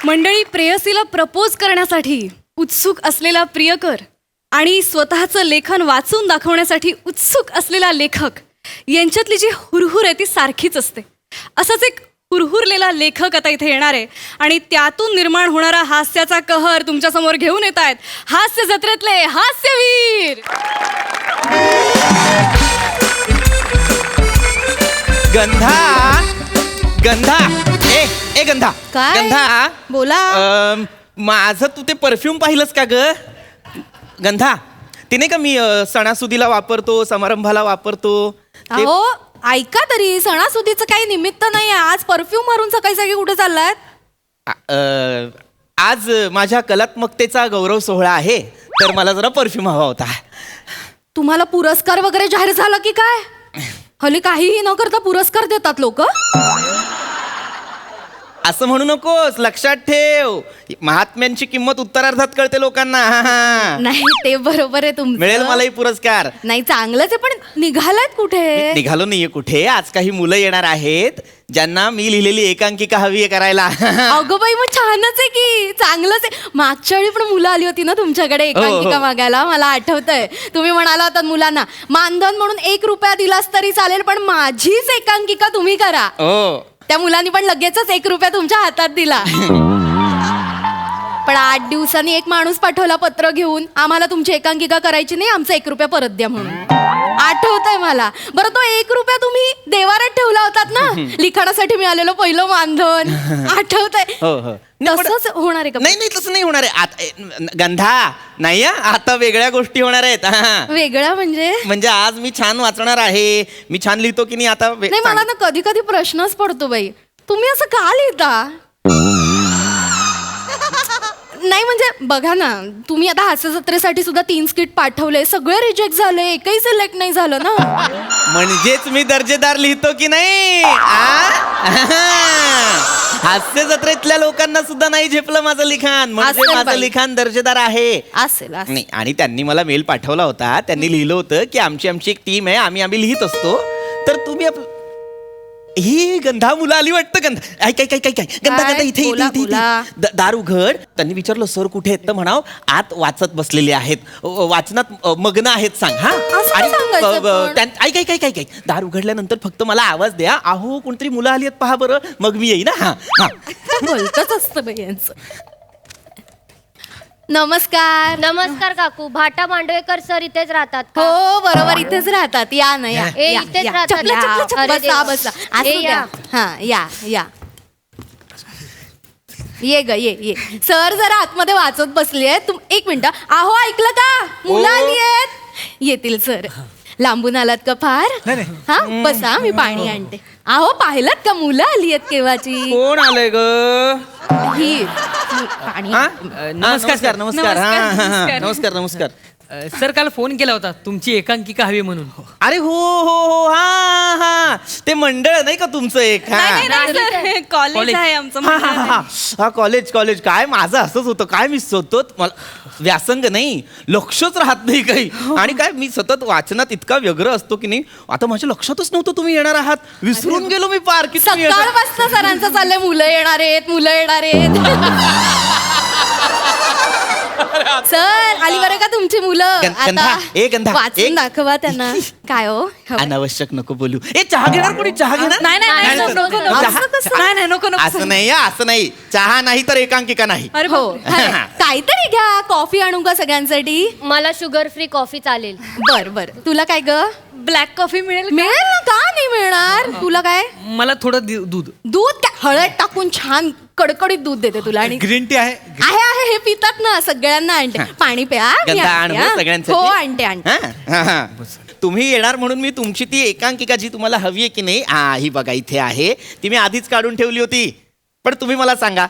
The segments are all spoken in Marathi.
मंडळी, प्रेयसीला प्रपोज करण्यासाठी उत्सुक असलेला प्रियकर आणि स्वतःचं लेखन वाचून दाखवण्यासाठी उत्सुक असलेला लेखक यांच्यातली जी हुरहुर आहे ती सारखीच असते. असाच एक हुरहुरलेला लेखक आता इथे येणार आहे आणि त्यातून निर्माण होणारा हास्याचा कहर तुमच्यासमोर घेऊन येत आहेत हास्य जत्रेतले हास्यवीर. गंधा गंधा ए गंधा काय? गंधा बोला. माझं तू ते परफ्यूम पाहिलंस का ग गंधा? ते नाही का मी सणासुदीला वापरतो, समारंभाला वापरतो ते. अहो ऐका तरी, सणासुदीचं काही निमित्त नाही. आज परफ्यूम मारून सकाळी सकाळी कुठे चाललाय? आज माझ्या कलात्मकतेचा गौरव सोहळा आहे, तर मला जरा परफ्यूम हवा होता. तुम्हाला पुरस्कार वगैरे जाहीर झाला की काय? हल्ली काहीही न करता पुरस्कार देतात लोक. असं म्हणू नकोस, लक्षात ठेव, महात्म्यांची किंमत उत्तरार्धात कळते लोकांना. नाही ते बरोबर आहे तुमचं. मिळेल मलाही पुरस्कार. नाही चांगलंच आहे, पण निघालात कुठे? निघालो नाहीये कुठे. आज काही मुलं येणार आहेत ज्यांना मी लिहिलेली एकांकिका हवी आहे करायला. अगं बाई, मग छानच आहे की, चांगलंच आहे. मागच्या वेळी पण मुलं आली होती ना तुमच्याकडे एकांकिका मागायला, मला आठवतंय. तुम्ही म्हणाला होता मुलांना मानधन म्हणून 1 रुपया दिलास तरी चालेल, पण माझीच एकांकिका तुम्ही करा. त्या मुलांनी पण लगेचच 1 रुपया तुमच्या हातात दिला. पण 8 दिवसांनी एक माणूस पाठवला पत्र घेऊन, आम्हाला तुमची एकांकिका करायची नाही, आमचा 1 रुपया परत द्या म्हणून. आठवतंय मला. बरं, तो 1 रुपया तुम्ही देवारात ठेवला होतात ना, लिखाणासाठी मिळालेलं पहिलं मानधन. आठवतंय? तसंच होणार आहे का? नाही तसं नाही होणार आहे. आता गंधा नाही, आता वेगळ्या गोष्टी होणार आहेत. वेगळं म्हणजे आज मी छान वाचणार आहे, मी छान लिहितो की नाही आता. नाही, मला ना कधी कधी प्रश्नच पडतो बाई, तुम्ही असं का लिहिता? नाही म्हणजे बघा ना, तुम्ही आता हास्य जत्रेसाठी सुद्धा 3 स्किट पाठवले, सगळे रिजेक्ट झाले, एकही सिलेक्ट नाही झालं ना. म्हणजेच मी दर्जेदार लिहितो की नाही? हास्य जत्रेतल्या लोकांना सुद्धा नाही झेपलं माझं लिखाण, म्हणजे माझं लिखाण दर्जेदार आहे. असेल नाही. आणि त्यांनी मला मेल पाठवला होता, त्यांनी लिहिलं होतं की आमची एक टीम आहे, आम्ही लिहित असतो, तर तुम्ही ही गंधा मुलं आली वाटतं. गंधा ऐक गंधा इथे दार उघड. त्यांनी विचारलं सर कुठे आहेत, तर म्हणाव आत वाचत बसलेले आहेत, वाचनात मग्न आहेत, सांग. हा ऐक दार उघडल्यानंतर फक्त मला आवाज द्या, अहो कोणतरी मुलं आली आहेत पहा बरं, मग मी येईन. हा बोलतच असतं बाई यांचं. नमस्कार. नमस्कार काकू. भाटा मांडवेकर सर इथेच राहतात का? हो बरोबर, इथेच राहतात. या ना, या इथेच राहतात. बसा बसा. असू द्या. हा या ये ग ये. सर जरा आतमध्ये वाचत बसली आहे. 1 मिनिट. अहो ऐकलं का, मुलं आली आहेत. येतील सर. लांबून आलात का फार? हा बसा, मी पाणी आणते. अहो पाहिलात का, मुलं आली आहेत केव्हाची. कोण आलंय ग? ही पाणी. नमस्कार. नमस्कार. सर काल फोन केला होता तुमची एकांकिका हवी म्हणून. अरे हो हा ते मंडळ नाही का तुमचं एक? कॉलेज आहे आमचं. हा कॉलेज. काय माझं असंच होतं, काय मी सतत, मला व्यासंग नाही, लक्षच राहत नाही काही. आणि काय मी सतत वाचनात इतका व्यग्र असतो की नाही, आता माझ्या लक्षातच नव्हतं तुम्ही येणार आहात. विसरून गेलो मी पार की सकाळपासून सरांचं चाललंय मुलं येणार आहेत. सर आली बरं का तुमची मुलं. गंधा वाचून दाखवा त्यांना. काय हो, अनावश्यक नको बोलू. चहा घेणार कोणी? चहा घेणार? नाही नको. असं नाही. चहा नाही तर एकांकिका नाही. हो काहीतरी घ्या. कॉफी आणू का सगळ्यांसाठी? मला शुगर फ्री कॉफी चालेल. बर. तुला काय ग? ब्लॅक कॉफी मिळेल ना? का नाही मिळणार? तुला काय? मला थोडं दूध काय हळद टाकून छान कडकडीत दूध देते तुला. आणि ग्रीन टी आहे? हे पितात ना, सगळ्यांना आणते. पाणी प्या. हो आणते. तुम्ही येणार म्हणून मी तुमची ती एकांकिका जी तुम्हाला हवी आहे की नाही, ही बघा इथे आहे. ती मी आधीच काढून ठेवली होती. पण तुम्ही मला सांगा,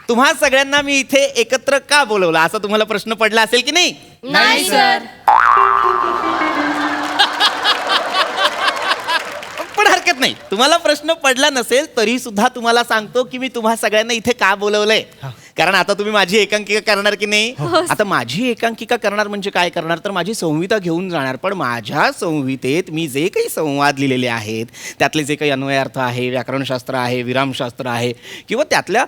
तुम्हा सगळ्यांना मी इथे एकत्र का बोलवलं, असा तुम्हाला प्रश्न पडला असेल की नाही? नाही सर. पण हरकत नाही, तुम्हाला प्रश्न पडला नसेल तरी सुद्धा तुम्हाला सांगतो की मी तुम्हा सगळ्यांना इथे का बोलवलंय. कारण आता तुम्ही माझी एकांकिका करणार की नाही आता माझी एकांकिका करणार म्हणजे काय करणार तर माझी संहिता घेऊन जाणार पण माझ्या संहितेत मी जे काही संवाद लिहिलेले आहेत त्यातले जे काही अन्वयार्थ आहे व्याकरणशास्त्र आहे विरामशास्त्र आहे किंवा त्यातल्या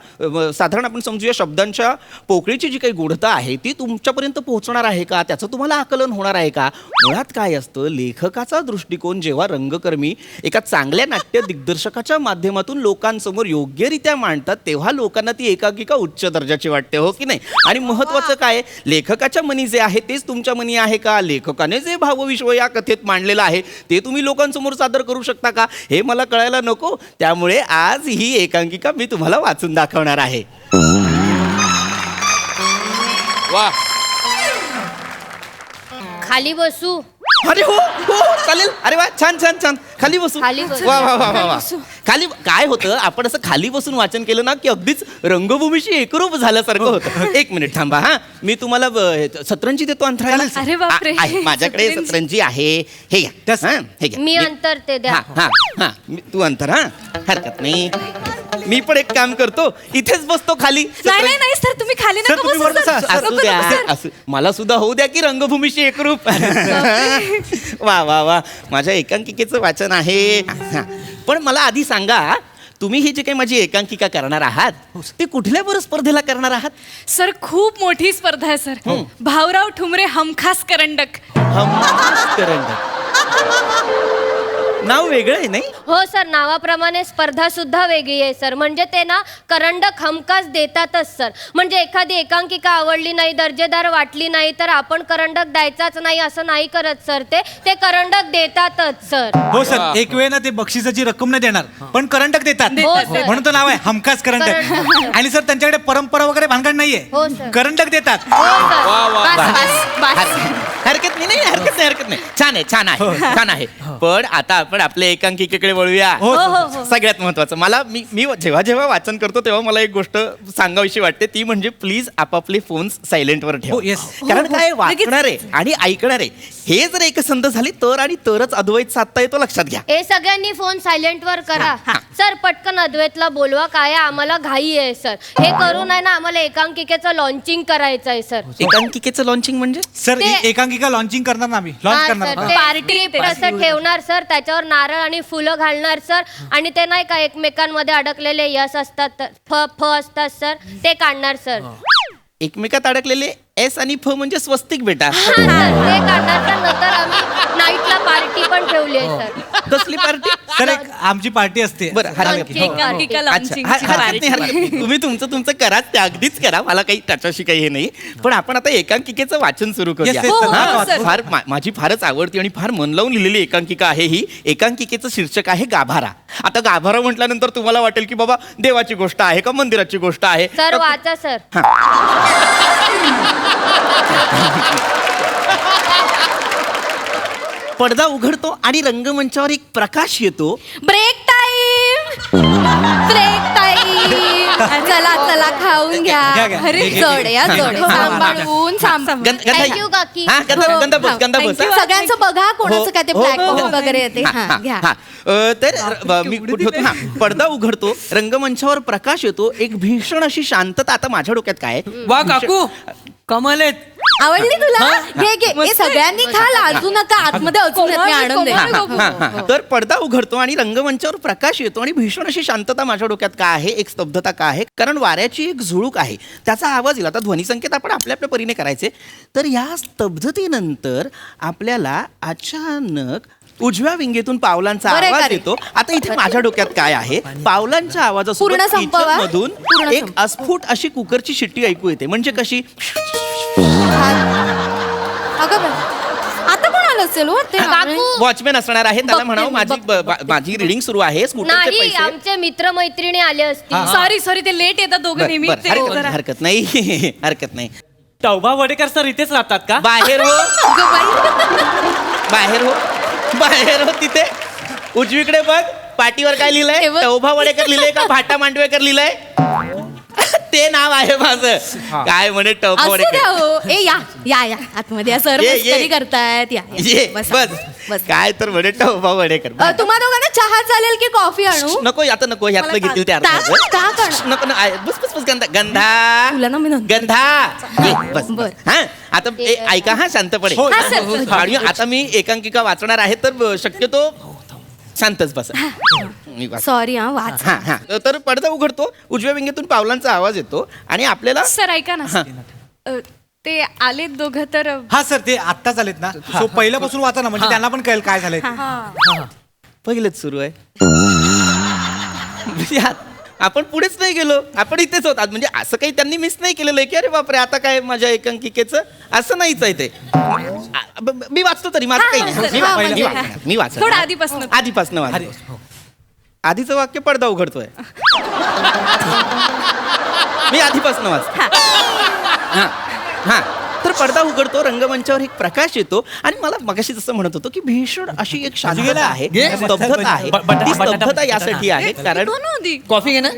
साधारण आपण समजूया शब्दांच्या पोकळीची जी काही गूढता आहे ती तुमच्यापर्यंत पोहोचणार आहे का त्याचं तुम्हाला आकलन होणार आहे का मुळात काय असतं लेखकाचा दृष्टिकोन जेव्हा रंगकर्मी एका चांगल्या नाट्य दिग्दर्शकाच्या माध्यमातून लोकांसमोर योग्यरित्या मांडतात तेव्हा लोकांना ती एकांकिका उच्च दर्जाची वाटते हो की नाही आणि महत्वाचं काय लेखकाच्या मनी जे आहे तेच तुमच्या मनी आहे का लेखकाने जे भावविश्व या कथेत मांडलेलं आहे ते तुम्ही लोकांसमोर सादर करू शकता का हे मला कळायला नको त्यामुळे आज ही एकांकिका मी तुम्हाला वाचून दाखवणार आहे वा खाली बसू अरे हो हो चालेल अरे वा छान छान छान खाली बसू खाली बसू. वा वा वा वा वा खाली काय होतं आपण असं खाली बसून वाचन केलं ना की अगदीच रंगभूमीशी एकरूप झाल्यासारखं होतं एक मिनिट थांबा हा मी तुम्हाला सतरंजी देतो अंतराळाला अरे बापरे. आहे, माझ्याकडे सतरंजी आहे हे घ्या हा, हे घ्या मी अंतर ते द्या हा हा हा तू अंतर हा हरकत नाही मी पण एक काम करतो इथेच बसतो खाली नाही नाही नाही सर तुम्ही खाली नका तुम्ही बसू, वर बसा. सर. असू नको, द्या नको, सर. असू मला सुद्धा होऊ द्या की रंगभूमीशी एकरूप वा वा वा माझ्या एकांकिकेचं वाचन आहे हा. पण मला आधी सांगा तुम्ही ही जी काही माझी एकांकिका करणार आहात ते कुठल्या बरं स्पर्धेला करणार आहात सर खूप मोठी स्पर्धा आहे सर भाऊराव ठुमरे हमखास करंडक हमखास करंडक नाव वेगळं आहे नाही हो सर नावाप्रमाणे स्पर्धा सुद्धा वेगळी आहे सर म्हणजे ते ना करंडक हमखास देतातच सर म्हणजे एखादी एकांकिका आवडली नाही दर्जेदार वाटली नाही तर आपण करंडक द्यायचाच नाही असं नाही करत सर ते करंडक देतातच सर हो सर एक वेळ ना ते बक्षिसाची रक्कम नाही देणार पण करंटक देतात हो, सर. म्हणून तो नाव आहे हमखास करंटक आणि सर त्यांच्याकडे परंपरा वगैरे भानगड हो, नाहीये सर. करंटक देतात हो सर हरकत नाही हरकत नाही छान आहे छान आहे पण आता आपण आपल्या एकांकिकेकडे वळूया हो, सगळ्यात महत्वाचं मला मी जेव्हा जेव्हा वाचन करतो तेव्हा मला एक गोष्ट सांगावीशी वाटते ती म्हणजे प्लीज आपापले फोन्स सायलेंटवर हो, ठेवा yes. कारण काय वाचणारे आणि ऐकणारे हे जर एकसंध झाली तर आणि तरच अद्वैत साधता येतो लक्षात घ्या हे सगळ्यांनी फोन सायलेंट वर करा सर पटकन अद्वैतला बोलवा काय आहे, आम्हाला घाई आहे सर हे करून आहे ना आम्हाला एकांकिकेचं लॉन्चिंग करायचं आहे सर एकांकिकेचं लॉन्चिंग म्हणजे सर ते- एकांकिका लॉन्चिंग करणार ना आम्ही लॉन्च करणार ना. पार्टी असं ठेवणार सर त्याच्यावर नारळ आणि फुलं घालणार सर आणि ते नाही का एकमेकांमध्ये अडकलेले यश असतात तर फ असतात सर ते काढणार सर एकमेकात अडकलेले एस आणि फ म्हणजे स्वस्तिक बेटा हा, सर, ते काढणार तर नंतर आम्ही नाईटला पार्टी पण ठेवली आहे सर कसली पार्टी सर एक आमची पार्टी असते बरं हरकत आमची नाही. एकांकिका अच्छा, launchingची हरकत party. नाही, हरकत नाही. तुम्ही तुमचं करा ते अगदीच करा मला काही त्याच्याशी काही हे नाही पण आपण आता एकांकिकेचं वाचन सुरू करूया Yes, yes, हो, हा, हो, sir. फार माझी फारच आवडती आणि फार मन लावून लिहिलेली एकांकिका आहे ही एकांकिकेचं शीर्षक आहे गाभारा आता गाभारा म्हटल्यानंतर तुम्हाला वाटेल की बाबा देवाची गोष्ट आहे का मंदिराची गोष्ट आहे सर वाचा सर पडदा उघडतो आणि रंगमंचावर एक प्रकाश येतो ब्रेक टाइम चला चला खाऊन घ्या घ्या. अरे जड आहे, जड आहे. सांभाळून सांभाळून Thank you, काकी. हा, गंधा बस हो, गंधा बस thank you. सगळ्यांचं बघा कोणाचं काय ते हो, ब्लॅक हो, हो. वगैरे येते हा घ्या तर मी कुठे होतो हा पडदा उघडतो रंगमंचावर प्रकाश येतो एक भीषण अशी शांतता आता माझ्या डोक्यात काय आहे? वा काकू कमाल आहेत आवडली तुला घे घे हे सगळ्यांनी खा लाजू नका आतमध्ये अजून येत, मी आणून देते. हा, हा, हा, हा. तर पडदा उघडतो आणि रंगमंचावर प्रकाश येतो आणि भीषण अशी शांतता माझ्या डोक्यात का आहे एक स्तब्धता का आहे कारण वाऱ्याची एक झुळूक आहे त्याचा आवाज येईल आता ध्वनिसंकेत आपण आपल्या आपल्या परीने करायचे तर या स्तब्धतेनंतर आपल्याला अचानक उजव्या विंगेतून पावलांचा बरं, आवाज खरं. येतो आता इथे माझ्या डोक्यात काय आहे पावलांच्या पूर्ण आवाजासोबत संपवा. मधून पूर्ण एक संपवा. अस्फुट अशी कुकरची शिट्टी ऐकू येते म्हणजे कशी अगं बाई, आता कोण आलं असेल हो ते काकू वॉचमॅन असणार आहे त्याला बघते म्हणावं मी, माझी रिडिंग सुरू आहे स्कूटरचे नाही पैसे आमचे मित्र मैत्रिणी आले असतील सॉरी ते लेट येतात दोघं बरं, नेहमी बरं, ते हरकत- जरा- हरकत नाही हरकत नाही टौबा वडेकर सर इथेच राहतात का बाहेर हो बाहेर हो तिथे उजवीकडे बघ पाटीवर काय लिहिलंय हे बघ. टौभा वडेकर लिहिलंय का भाटा मांडवेकर लिहिलंय ते नाव आहे माझं काय म्हणे टौभा असू द्या वडेकर हो ए या या या आतमध्ये या सर ये, ये. मस्करी करतायत या ये बसा. बस बस. काय तर वडेट्टा उभा वडेकर तुम्हा दोघांना चहा चालेल की कॉफी आणू नको आता नको ह्यातलं मला घेतील ते का करणार? नको ना बस बस बस गंधा तुला ना मी नंतर- गंधा ये, बस बर. हा आता ऐका हा शांतपणे हो, हा, सर. आणि आता मी एकांकिका वाचणार आहे तर शक्यतो शांतच बस मी वाच- सॉरी हा वाच हा हा तर पडदा उघडतो उजव्या विंगेतून पावलांचा आवाज येतो आणि आपल्याला सर ऐका ना हा. ते आलेत दोघं तर हा सर ते आत्ताच आलेत ना सो पहिल्यापासून वाचा ना म्हणजे त्यांना पण कळेल काय झालंय ते. पहिलेच सुरू आहे म्हणजे आपण पुढेच नाही गेलो आपण इथेच होत म्हणजे असं काही त्यांनी मिस नाही केलेलं आहे की अरे बापरे आता काय माझ्या एकांकिकेचं असं नाहीच आहे ते मी वाचतो तरी माझं काही नाही मी हा, वा- म्हणजे- मी वाचतो थोडं आधीपासून आधीपासून वाचतो आधीचं वाक्य पडदा उघडतोय मी आधीपासून वाचतो हा हा तर पडदा उघडतो रंगमंचावर एक प्रकाश येतो आणि मला मगाशी जसं म्हणत होतो की भीषण अशी एक शांतता आहे घे. स्तब्धता आहे ती स्तब्धता यासाठी आहे कारण कॉफी घे ना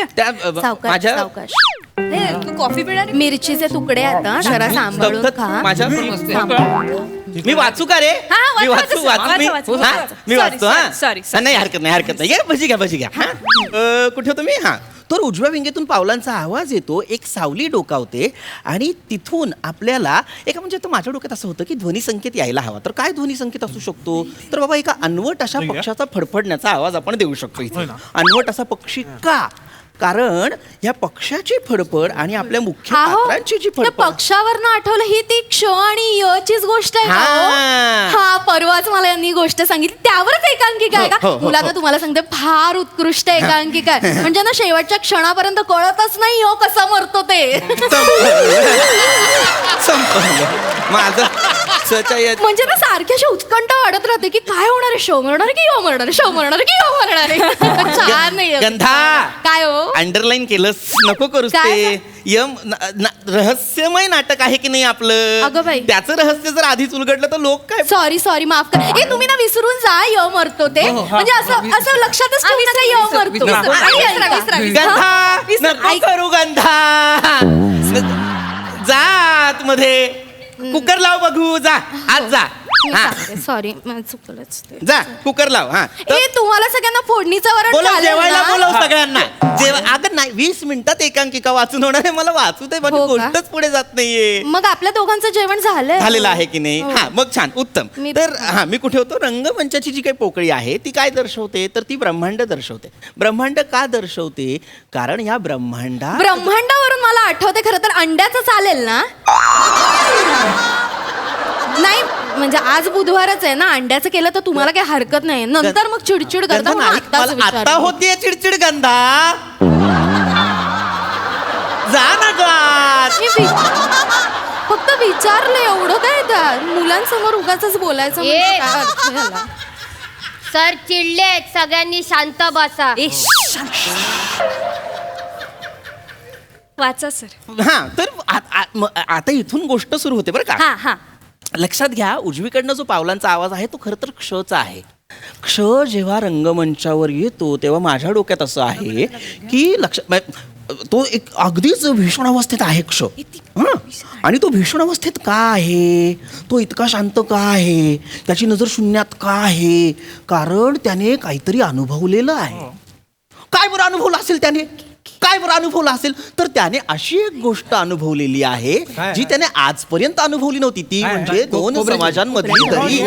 त्या सावकाश माझ्या सावकाश तू कॉफी पिणार आहे? मिरचीचे तुकडे आता जरा सांभाळून स्तब्धता खा माझ्या मी वाचू का रे हा, मी वाचा, वाचू वाचा, वाचू मी वाचा, वाचा, हा? वाचा. मी Sorry, वाचतो हा sorry, sorry. नाही हरकत नाही भजी घ्या हा कुठे होतो मी हा तर उजव्या विंगेतून पावलांचा आवाज येतो एक सावली डोकावते आणि तिथून आपल्याला एका म्हणजे तर माझ्या डोक्यात असं होतं की ध्वनी संकेत यायला हवा तर काय ध्वनी संकेत असू शकतो तर बाबा एका अनवट अशा पक्षाचा फडफडण्याचा आवाज आपण देऊ शकतो इथे अनवट असा पक्षी का कारण या पक्षाची फडफड आणि आपल्या मुख्य पात्रांची जी त्या फडफड पक्षावरनं आठवलं ही ती क्ष आणि यचीच गोष्ट आहे का हो? हा. हा परवाच मला यांनी गोष्ट सांगितली त्यावरच एकांकिका आहे हो, का हो, हो, मुलांना तुम्हाला सांगते फार उत्कृष्ट एकांकिका आहे म्हणजे ना शेवटच्या क्षणापर्यंत कळतच नाही हो कसं मरतो ते संपलं माझं सच्या या- म्हणजे ना सारखी अशी उत्कंठा वाढत राहते की काय होणार आहे शो मरणार आहे की यो मरणार आहे शो मरणार आहे की यो मरणार आहे छान नाही गंधा काय हो अंडरलाईन केलंस नको करूस काय? ते रहस्यमय नाटक आहे की नाही आपलं अगं बाई. त्याचं रहस्य जर आधीच उलगडलं तर लोक काय सॉरी माफ कर ए तुम्ही ना विसरून जा य मरतो ते म्हणजे असं लक्षातच ठेवू नका य मरतो विसरा. आणि विसरा. गंधा नको करू गंधा जा आतमध्ये कुकर लाव बघू जा आज जा हा सॉरी चुकलंच ते. जा कुकर लाव हा ए तुम्हाला सगळ्यांना फोडणीचं वरण बोलव चालेल जेवायला ना? बोलव सगळ्यांना अगं नाही 20 मिनिटात एकांकिका वाचून होणार आहे मला वाचू दे माझी हो का? गोष्टच पुढे जात नाहीये मग आपल्या दोघांचं जेवण झालंय झालेलं आहे की नाही हो. हा मग छान उत्तम मी- तर हा मी कुठे होतो रंगमंचाची जी काही पोकळी आहे ती काय दर्शवते तर ती ब्रह्मांड दर्शवते ब्रह्मांड का दर्शवते कारण या ब्रह्मांडावरून मला आठवते खरं तर अंड्याचं चालेल ना नाही म्हणजे आज बुधवारच आहे ना अंड्याचं केलं तर तुम्हाला काही हरकत नाही नंतर मग चिडचिड करता गंधा म्हणून नाही, आत्ताच मला आता विचारलं. होतीये चिडचिड गंधा जा ना गात मी फक्त विचारलं एवढं काय त्या मुलांसमोर उगाच बोलायचं म्हणजे ए. काय अर्थ झाला? सर चिडलेत सगळ्यांनी शांत बसा ए, वाचा सर हा तर आता इथून गोष्ट सुरू होते बरं का हा हा लक्षात घ्या उजवीकडनं जो पावलांचा आवाज आहे तो खरं तर क्षचा आहे क्ष जेव्हा रंगमंचावर येतो तेव्हा माझ्या डोक्यात असं आहे की तो एक अगदीच भीषण अवस्थेत आहे क्ष हं? आणि तो भीषण अवस्थेत का आहे तो इतका शांत का आहे त्याची नजर शून्यात का आहे कारण त्याने काहीतरी अनुभवलेलं आहे काय बरं अनुभवलं असेल त्याने काय बरं अनुभवलं असेल तर त्याने अशी एक गोष्ट अनुभवलेली आहे जी त्याने आजपर्यंत अनुभवली नव्हती ती म्हणजे दोन समाजांमधली दरी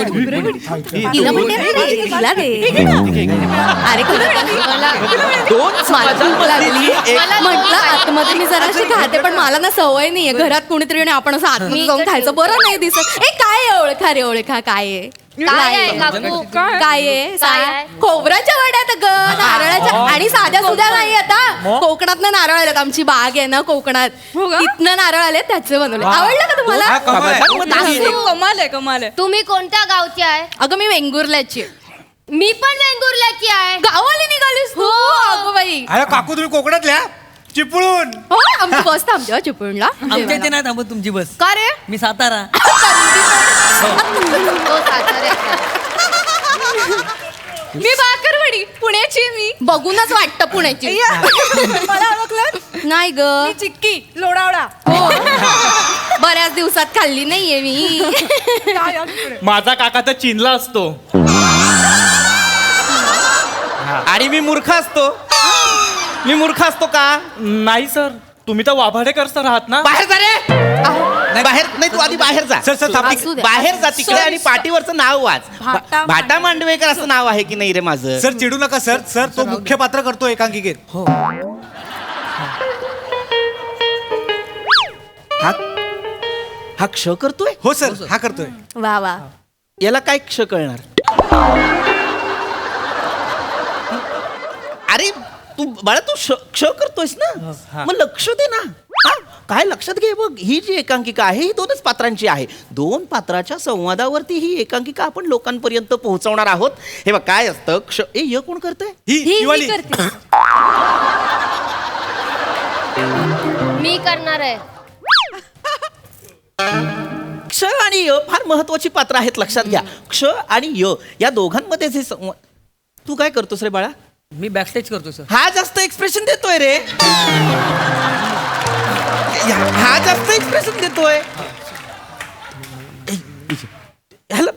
तिला म्हणते ना रे, तिला दे. अरे दोन समाजांमधली एक म्हटलं आतमध्ये मी जरा अशी खाते पण मला ना सवय नाहीये घरात कोणीतरी आणि आपण असं आतमध्ये जाऊन खायचं बरं नाही दिसत ए काय आहे ओळखा रे ओळखा काय आहे काय आहे काकू काय आहे काय आहे? खोबऱ्याच्या वड्यात ग नारळाच्या आणि साध्या सुद्धा नाही आता कोकणात नारळ आलेत आमची बाग आहे ना कोकणात इथनं नारळ आले त्याचे बनवले आवडलं का तुम्हाला हा, कमाल आहे. समाजांमधली एक- कमाल आहे कमाल आहे तुम्ही कोणत्या गावची आहे अगं मी वेंगुर्ल्याची आहे. मी पण वेंगुर्ल्याची आहे गावाला निघालीस तू अगं बाई अरे काकू तुम्ही कोकणातल्या चिपळून हो आमची बस थांबते हो चिपळूणला आमच्या इथे नाही थांबत तुमची बस का रे मी सातारा तो साताऱ्याचा आहे. मी बाकरवडी पुण्याची मी बघूनच वाटतं पुण्याची मला ओळखलं नाही ग मी चिक्की लोणावळा हो बऱ्याच दिवसात खाल्ली नाहीये मी. माझा काका तर चीनला असतो. आणि मी मूर्ख असतो. मी मूर्ख असतो का? नाही सर, तुम्ही तर वाभाडेकर सर आहात ना. बाहेर जा रे. बाहेर नाही, तू आधी बाहेर जा. सर सर थांबा. असू द्या. बाहेर जा तिकडे आणि पाठीवरचं नाव वाच. भाटा मांडवेकर असं नाव आहे की नाही रे माझं? सर चिडू नका सर. सर तो मुख्य पात्र करतो एकांकिकेत. हा क्ष करतोय? हो सर हा करतोय. वा वा. याला काय क्ष कळणार? अरे तू बाळा, तू क्ष करतोयस ना, मग लक्ष दे ना. हा, काय लक्षात घे बघ, ही जी एकांकिका आहे ही 2च पात्रांची आहे. 2 पात्राच्या संवादावरती ही एकांकिका आपण लोकांपर्यंत पोहोचवणार आहोत. हे बघ काय असतं, क्ष य कोण करतंय? ही वाली. करते. मी करणार आहे. क्ष आणि य फार महत्वाची पात्र आहेत, लक्षात घ्या. क्ष आणि य या दोघांमध्ये जे तू काय करतोस रे बाळा? मी बॅकस्टेज करतो सर. हा जास्त एक्सप्रेशन देतोय रे. हा जास्त एक्सप्रेशन देतोय. ह्याला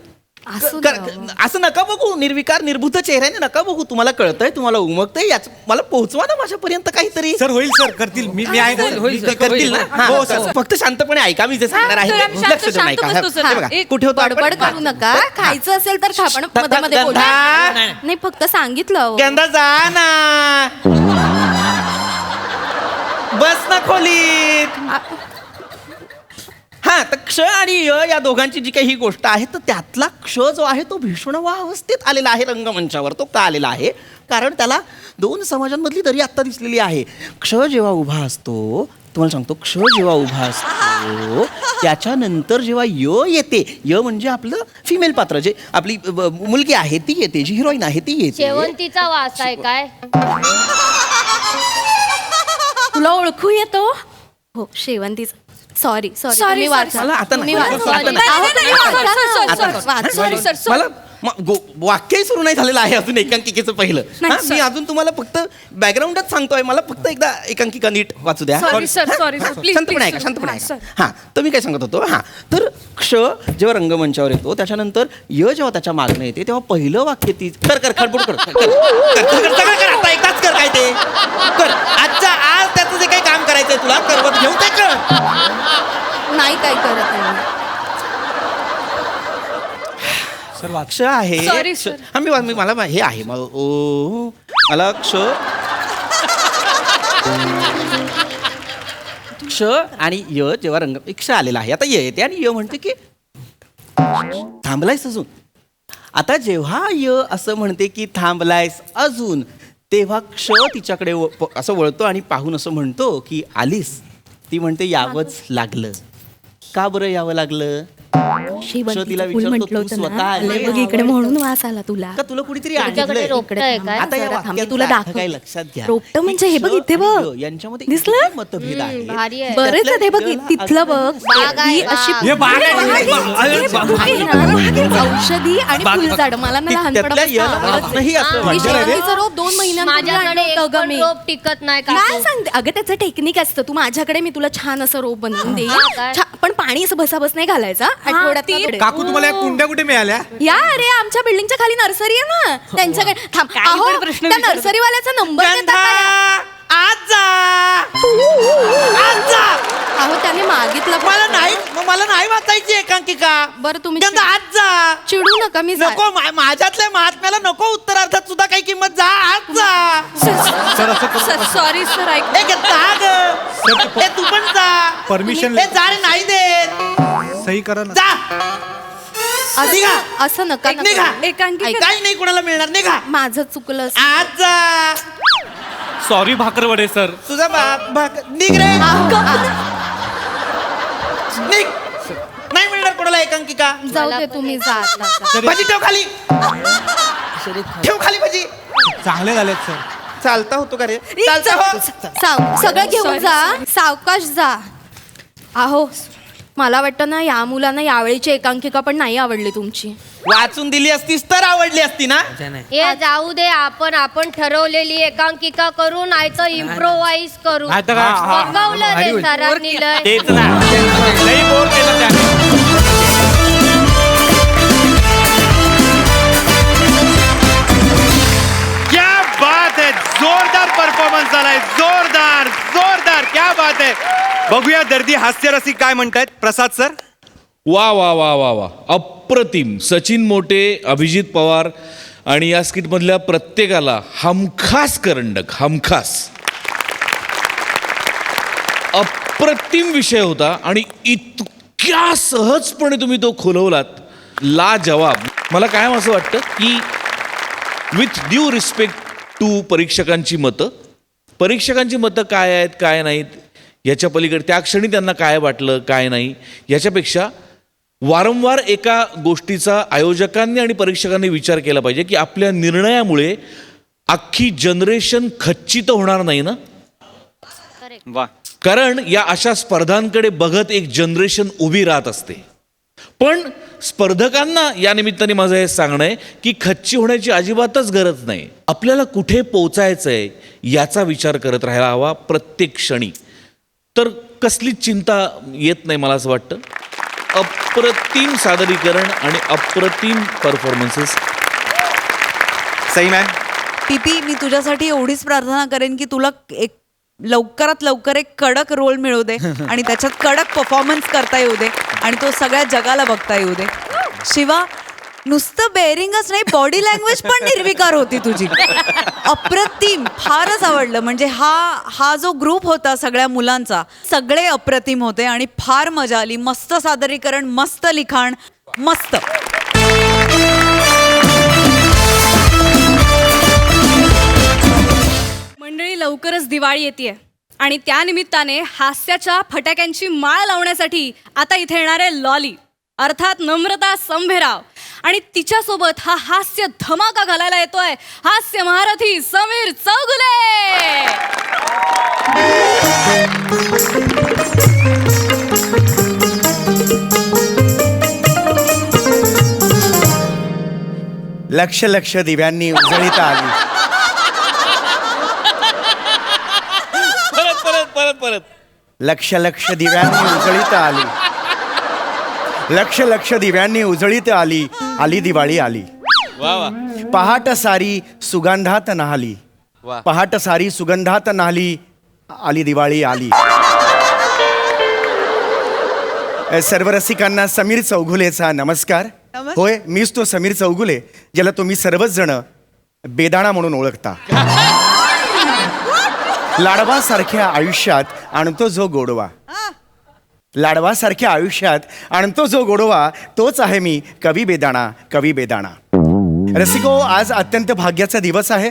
असू कर- द्या. असं नका बघू, निर्विकार निर्भूत चेहऱ्याने नका बघू. तुम्हाला कळतंय, तुम्हाला उमगतंय, याच मला पोहोचवा ना माझ्यापर्यंत काहीतरी. सर होईल सर करतील. मी आहे ना, सर. होईल, ते करतील ना? हा, हो, सर. फक्त शांतपणे ऐका, मी जे सांगणार आहे सर, आम्ही शांत- लक्ष देऊन ऐका. शांत बसतो, सर. हे बघा, एक कुठे होतो आपण? बडबड करू नका. खायचं असेल तर खा, पण ध- मध्ये मध्ये ध- बोला. गंधा. नाही फक्त सांगितलं अहो. गंधा जा ना, बस ना खोलीत. हा, तर क्ष आणि य या दोघांची जी काही ही गोष्ट आहे, तर त्यातला क्ष जो आहे तो भीष्मवा अवस्थेत आलेला आहे रंगमंचावर. तो का आलेला आहे? कारण त्याला 2 समाजांमधली दरी आत्ता दिसलेली आहे. क्ष जेव्हा उभा असतो, तुम्हाला सांगतो, क्ष जेव्हा उभा असतो त्याच्यानंतर जेव्हा य येते, य म्हणजे आपलं फिमेल पात्र, जे आपली मुलगी आहे ती येते, जी हिरोईन आहे ती येते. शेवंतीचा वास आहे काय? तुला ओळखू येतो? हो शेवंतीच. सॉरी Sorry, तुम्ही sir. वाचा. मला आता तुम्ही नाही. वाचा. आता नाही, नाही, नाही, वाचा sorry, ना. sorry, आता- sorry, वाचा. sorry, sir, sorry. मला वाक्यही सुरू नाही झालेलं आहे अजून एकांकिकेचं पहिलं. नाही, हा, sir. मी अजून तुम्हाला फक्त बॅकग्राऊंडच सांगतोय. मला फक्त एकदा एकांकिका नीट वाचू द्या. Sorry, sir, sorry, sir. Please, शांतपणे please, ऐका, sir. शांतपणे हा, ऐका. sir. हा, तर मी काय सांगत होतो, हा, तर क्ष जेव्हा रंगमंचावर येतो त्याच्यानंतर य जेव्हा त्याच्या मागणं येते तेव्हा पहिलं वाक्य ती कर खडबड कर सगळं कर, आता एकदाच कर. काय ते कर आज त्याचं जे काही काम करायचंय तुला करवत घेऊन ते कर. नाही काय करत आहे. सर वाच. क्ष आहे. Sorry, क्ष- sir. हा, मी मला हे आहे मला क्ष क्ष आणि य जेव्हा रंग क्ष आलेला आहे, आता य येते आणि य म्हणते की थांबलायस अजून. आता जेव्हा य असं म्हणते की थांबलायस अजून, तेव्हा क्ष तिच्याकडे असं वळतो आणि पाहून असं म्हणतो की आलीस. ती म्हणते यावंच लागलं. का बरं यावं लागलं? शेवंतीचं फुल विचारतो, म्हटलं तू होतं स्वतः ना. आली आलंय बघ इकडे म्हणून वास आला तुला. का तुला कुणीतरी तुझ्याकडे आणलंय? रोपटं आहे काय? आता या जरा थांब, वाक्याचा तुला अर्थ दाखव. काय लक्षात घ्या. रोपटं म्हणजे हे बघ इथे बघ. क्ष यांच्यामध्ये दिसलं? इतके मतभेद आहे. भारी आहे. बरेच आहे ते बघ त्यातल्या तिथलं बघ. बाग आहे, ही अशी बाग. हे बाग आहे. औषधी आणि फुलझाड मला ना त्यातल्या याला अजूनही असं वाटतं. शेवंतीचं रोप 2 महिन्यांपूर्वी माझ्याकडे आणलं एक होतं ग पण मी. रोप टिकत नाही का? काय सांगते अगं, त्याचं टेक्निक असतं. तू माझ्याकडे, मी तुला छान असं रोप बनवून देईन. हा, काय? पण पाणी असं बसाबस नाही घालायचा. आठवड्यात काकू तुम्हाला या कुंड्या कुठे मिळाल्या? या अरे आमच्या बिल्डिंगच्या खाली नर्सरी आहे ना, त्यांच्याकडे थांब. अहो, पण प्रश्न त्या विचारतो. नर्सरीवाल्याचा नंबर देता गंधा, का? आज जा. आज जा. अहो त्याने मागितला पण. मला नाही वाचायची एकांकिका. बरं तुम्ही गंधा, आज जा. चिडू नका. मी जा- नको माझ्यातल्या महात्म्याला नको उत्तरार्थात सुद्धा काही किंमत. जा आज जा. सर असं करू नका. सॉरी सर ऐक ए, गंधा, ग. ए, तू पण जा. परमिशन ए, जा रे, नाही देत. सही करा ना. जा. निघा. असं नका निघा. नका. एकांकिका काही नाही कोणाला मिळणार. निघा. माझं चुकलं असं. आज जा. Sorry Bhakarwade sir. तुझा बाप निघ रे. निघ. नाही मिळणार कोणाला एकांकिका. जाऊ दे तुम्ही जा आता. भाजी ठेव खाली. ठेव खाली भाजी. चांगले झालेत सर. चालता होतो का रे? चालता हो. सगळं घेऊन जा, सावकाश जा. अहो मला वाटतं ना या मुलांना यावेळीची एकांकिका पण नाही आवडली तुमची. वाचून दिली असतीस तर आवडली असती ना. हे जाऊ दे, आपण ठरवलेली एकांकिका करू, नाही तर इम्प्रोवाइज करू. नाहीतर काय? बघवलं भारी रे होईल. सरांनी लय. तेच ना लई बोर केलं त्याने. क्या बात है, जोरदार परफॉर्मन्स झालाय, जोरदार जोरदार, क्या बात है. बघूया दर्दी हास्यरसिक काय म्हणतायत. प्रसाद सर. वा वा वा वा वा, अप्रतिम. सचिन मोटे, अभिजित पवार आणि या स्किटमधल्या प्रत्येकाला हमखास करंडक, हमखास. अप्रतिम विषय होता आणि इतक्या सहजपणे तुम्ही तो खुलवलात, लाजवाब. मला कायम असं वाटतं की विथ ड्यू रिस्पेक्ट टू परीक्षकांची मतं काय आहेत काय नाहीत याच्या पलीकडे त्या क्षणी त्यांना काय वाटलं काय नाही याच्यापेक्षा वारंवार एका गोष्टीचा आयोजकांनी आणि परीक्षकांनी विचार केला पाहिजे की आपल्या निर्णयामुळे अख्खी जनरेशन खच्चित होणार नाही ना. वा. कारण या अशा स्पर्धांकडे बघत एक जनरेशन उभी राहत असते. पण स्पर्धकांना या निमित्ताने माझं हे सांगणं आहे की खच्ची होण्याची अजिबातच गरज नाही. आपल्याला कुठे पोचायचं आहे याचा विचार करत राहायला हवा प्रत्येक क्षणी. तर कसलीच चिंता येत नाही मला असं वाटतं. अप्रतिम सादरीकरण आणि अप्रतिम परफॉर्मन्सेस. सई मॅम. टीपी, मी तुझ्यासाठी एवढीच प्रार्थना करेन की तुला एक लवकरात लवकर एक कडक रोल मिळू दे आणि त्याच्यात कडक परफॉर्मन्स करता येऊ दे आणि तो सगळ्या जगाला बघता येऊ दे. शिवा, नुसतं बेअरिंगच नाही, बॉडी लँग्वेज पण निर्विकार होती तुझी. अप्रतिम, फारच आवडलं. म्हणजे हा जो ग्रुप होता सगळ्या मुलांचा, सगळे अप्रतिम होते आणि फार मजा आली. मस्त सादरीकरण, मस्त लिखाण, मस्त. मंडळी, लवकरच दिवाळी येते आणि त्या निमित्ताने हास्याच्या फटाक्यांची माळ लावण्यासाठी आता इथे येणार आहे लॉली, अर्थात नम्रता संभेराव. आणि तिच्यासोबत हा हास्य धमाका घालायला येतोय हास्य महारथी समीर चौगुले. लक्ष लक्ष दिव्यांनी उजळीता आली. परत लक्ष लक्ष दिव्यांनी उजळीत आली. लक्ष लक्ष दिव्यांनी उजळीत आली. आली दिवाळी आली. वा वा. पहाट सारी सुगंधात न्हाली. पहाट सारी सुगंधात न्हाली. आली दिवाळी आली. सर्व रसिकांना समीर चौगुलेचा नमस्कार. होय, मीच तो समीर चौगुले ज्याला तुम्ही सर्वच जण बेदाणा म्हणून ओळखता. लाडवासारख्या आयुष्यात आणतो जो गोडवा. लाडवासारख्या आयुष्यात आणतो जो गोडवा, तोच आहे मी कवी बेदाणा, कवी बेदाणा. रसिको, आज अत्यंत भाग्याचा दिवस आहे.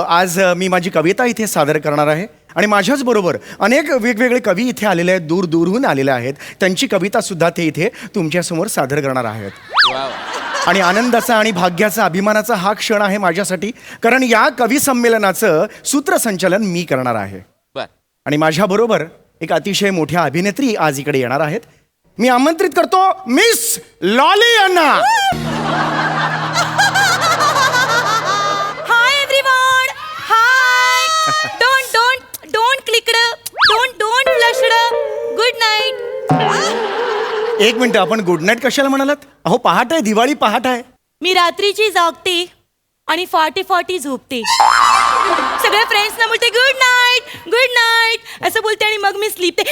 आज मी माझी कविता इथे सादर करणार आहे आणि माझ्याच बरोबर अनेक वेगवेगळे कवी इथे आलेले आहेत, दूर दूरहून आलेले आहेत. त्यांची कविता सुद्धा ते इथे तुमच्यासमोर सादर करणार आहेत. आणि आनंदाचा आणि भाग्याचा, अभिमानाचा हा क्षण आहे माझ्यासाठी, कारण या कवी संमेलनाचं सूत्रसंचालन मी करणार आहे. आणि माझ्याबरोबर एक अतिशय मोठ्या अभिनेत्री आज इकडे येणार आहेत. मी आमंत्रित करतो मिस लॉली यांना. Hi everyone, hi. Don't clicked, don't flushed. Good night. एक मिनिट, आपण गुड नाईट कशाला म्हणालात? अहो, पहाट आहे, दिवाळी पहाट आहे. मी रात्रीची जागते आणि फाटी झोपते. सगळ्या फ्रेंड्सना बोलते गुड नाईट असं बोलते आणि मग मी स्लीपते.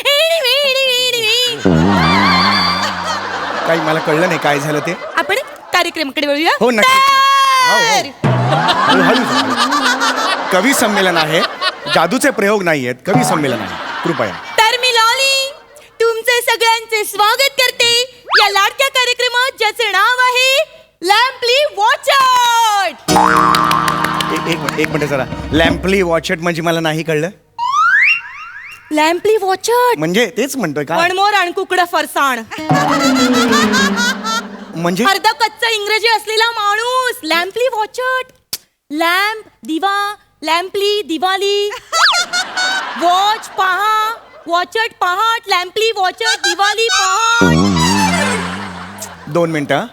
काही मला कळलं नाही काय झालं ते. आपण कार्यक्रमाकडे वळूया. हो, नक्की. हळू. कवी संमेलन आहे, जादूचे प्रयोग नाही आहेत, कवी संमेलन आहे, कृपया. तर मी लॉली तुमचे सगळ्यांचे स्वागत करते या लाडक्या कार्यक्रमात ज्याचे नाव आहे लॅम्पली वॉचट. एक मिनिट जरा. लॅम्पली वॉचट म्हणजे मला नाही कळलं. लॅम्पली वॉचट म्हणजे तेच म्हणतोय का? वणमोर आणि कुकडं फरसाण. म्हणजे अर्धा कच्चा इंग्रजी असलेला माणूस. लॅम्पली वॉचट. लॅम्प दिवा, लॅम्पली दिवाळी. वॉच पहा, वॉचट पहाट लॅम्पली वॉचट दिवाळी पहाट 2 मिनिटं.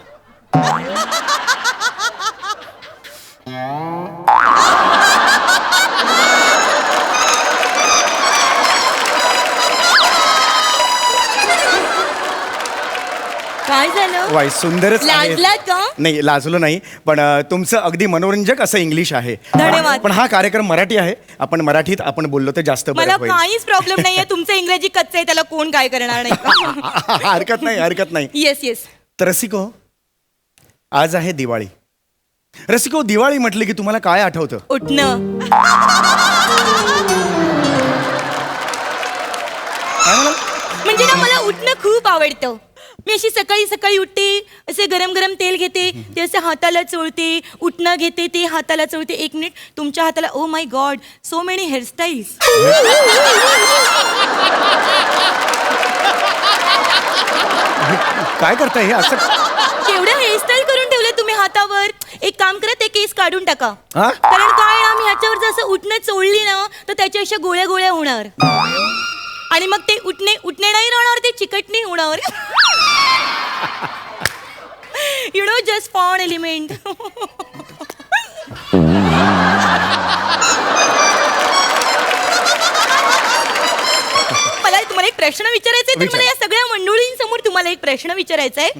काय झालं वाय सुंदरच आहे. लाजलात का? नाही लाजलो नाही पण तुमचं अगदी मनोरंजक असं इंग्लिश आहे. धन्यवाद. पण हा कार्यक्रम मराठी आहे. आपण मराठीत आपण बोललो तर जास्त बरं मला होईल. काहीच प्रॉब्लेम नाहीये तुमचं इंग्रजी कच्चं आहे त्याला कोण काय करणार नाही हरकत नाही हरकत नाही. येस येस तर रसिको आज आहे दिवाळी. रसिको दिवाळी म्हटली की तुम्हाला काय आठवतं? उठणं काय म्हणाला? म्हणजे ना मला उठणं खूप आवडतं. मी अशी सकाळी सकाळी उठते, असे गरम गरम तेल घेते, ते असं हाताला चोळते, उठणं घेते, ते हाताला चोळते. 1 मिनिट, तुमच्या हाताला oh my God so many hairstyles. काय करताय हे असं? केवढ्या हेअरस्टाईल करून ठेवले तुम्ही हातावर. एक काम करा, ते केस काढून टाका. हा? कारण काय ना, मी ह्याच्यावर जसं उठणं चोळली ना तर त्याच्या अशा गोळ्या गोळ्या होणार आणि मग ते उठणे नाही राहणार, ते चिकटणी होणार. यु नो जस्ट फॉन एलिमेंट. मला तुम्हाला एक प्रश्न विचारायचा आहे. तर मला या सगळ्या मंडळींसमोर तुम्हाला एक प्रश्न विचारायचा आहे.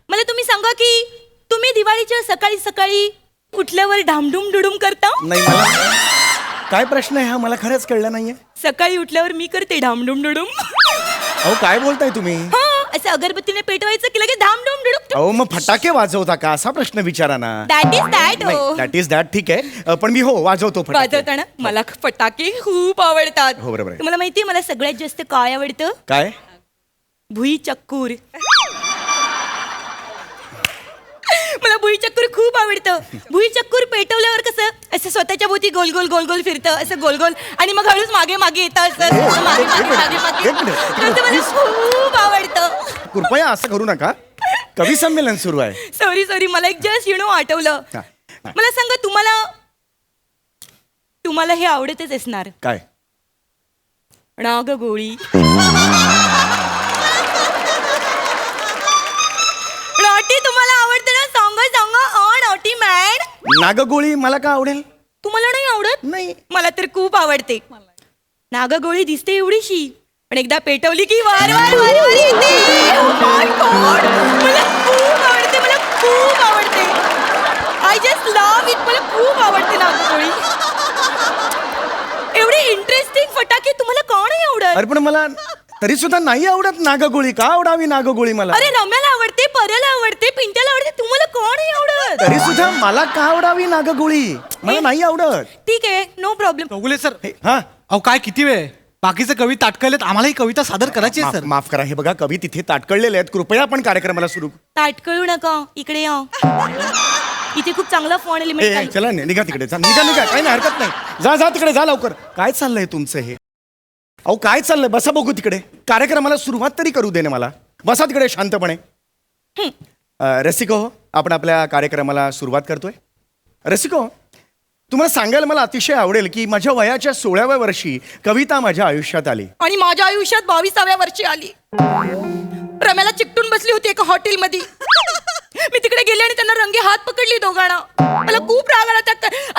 मला तुम्ही सांगा की तुम्ही दिवाळीच्या सकाळी सकाळी उठल्यावर ढामढूम डुडूम करता? नाही मला काय प्रश्न आहे हा मला खरंच कळलं नाहीये. सकाळी उठल्यावर मी करते ढामढूम डुडूम. अहो काय बोलताय तुम्ही? हा, असं अगरबत्तीने पेटवायचं की लगेच धामधूम डुडुम. अहो मग फटाके वाजवता का असा प्रश्न विचारा ना. That is that. हो, दॅट इज दॅट ठीक आहे पण मी हो वाजवतो फटाके. वाजवताना मला फटाके खूप आवडतात. हो, बरोबर आहे. तुम्हाला माहितीये मला सगळ्यात जास्त काय आवडतं? काय? भुई चक्कूर. मला भुई चक्कूर खूप आवडतं. भुई चक्कूर पेटवल्यावर कसं असं स्वतःच्या भोवती गोल गोल गोल गोल फिरतं, असं गोल गोल, आणि मग हळूच मागे मागे येतं असं मागे मागे मागे मागे. एक मिनिट. तसं मला खूप आवडतं. कृपया असं करू नका. कवी संमेलन सुरू आहे. सॉरी सॉरी, मला एक जस्ट आठवलं. हा, हा. मला सांगा, तुम्हाला हे आवडतच असणार. काय? नागगोळी. नॉटी तुम्हाला आवडते ना? सांगा नॉटी मॅन. नागगोळी मला का आवडेल? तुम्हाला नाही आवडत? नाही. मला तर खूप आवडते. नागगोळी दिसते एवढीशी, पण एकदा पेटवली की वार वार वार वार येते. Oh my God. मला खूप आवडते, मला खूप आवडते. I just love it. मला खूप आवडते नागगोळी. एवढे इंटरेस्टिंग फटाके तुम्हाला का नाही आवडत? अरे पण मला तरी सुद्धा नाही आवडत नागगोळी. का आवडावी नागगोळी मला? अरे रम्याला आवडते, पर्याला आवडते, पिंट्याला आवडते, तुम्हाला का नाही आवडत? तरी सुद्धा मला का आवडावी नागगोळी? मला नाही आवडत. ठीक आहे, नो प्रॉब्लेम. चौगुले सर, हा अहो काय किती वेळ? बाकीचे कवी ताटकलेत, आम्हालाही कविता सादर करायची आहे सर. माफ करा. हे बघा कवी तिथे ताटकळलेले आहेत. कृपया आपण कार्यक्रमाला सुरू. ताटकळू नका, इकडे या. इथे खूप चांगला फॉन ए, एलिमेंट. चला निघा तिकडे. निघा काही नाही हरकत नाही. जा तिकडे जा लवकर. काय चाललंय तुमचं हे? अहो काय चाललंय? बसा बघू तिकडे. कार्यक्रमाला सुरुवात तरी करू दे ना मला. बसा तिकडे शांतपणे. रसिको, आपण आपल्या कार्यक्रमाला सुरुवात करतोय. रसिको, तुम्हाला सांगायला मला अतिशय आवडेल की माझ्या वयाच्या 16व्या वर्षी कविता माझ्या आयुष्यात आली. आणि माझ्या आयुष्यात 22व्या वर्षी आली. रम्याला चिकटून बसली होती एका हॉटेलमध्ये. मी तिकडे गेले आणि त्यांना रंगे हात पकडली दोघांना. मला खूप राग आला.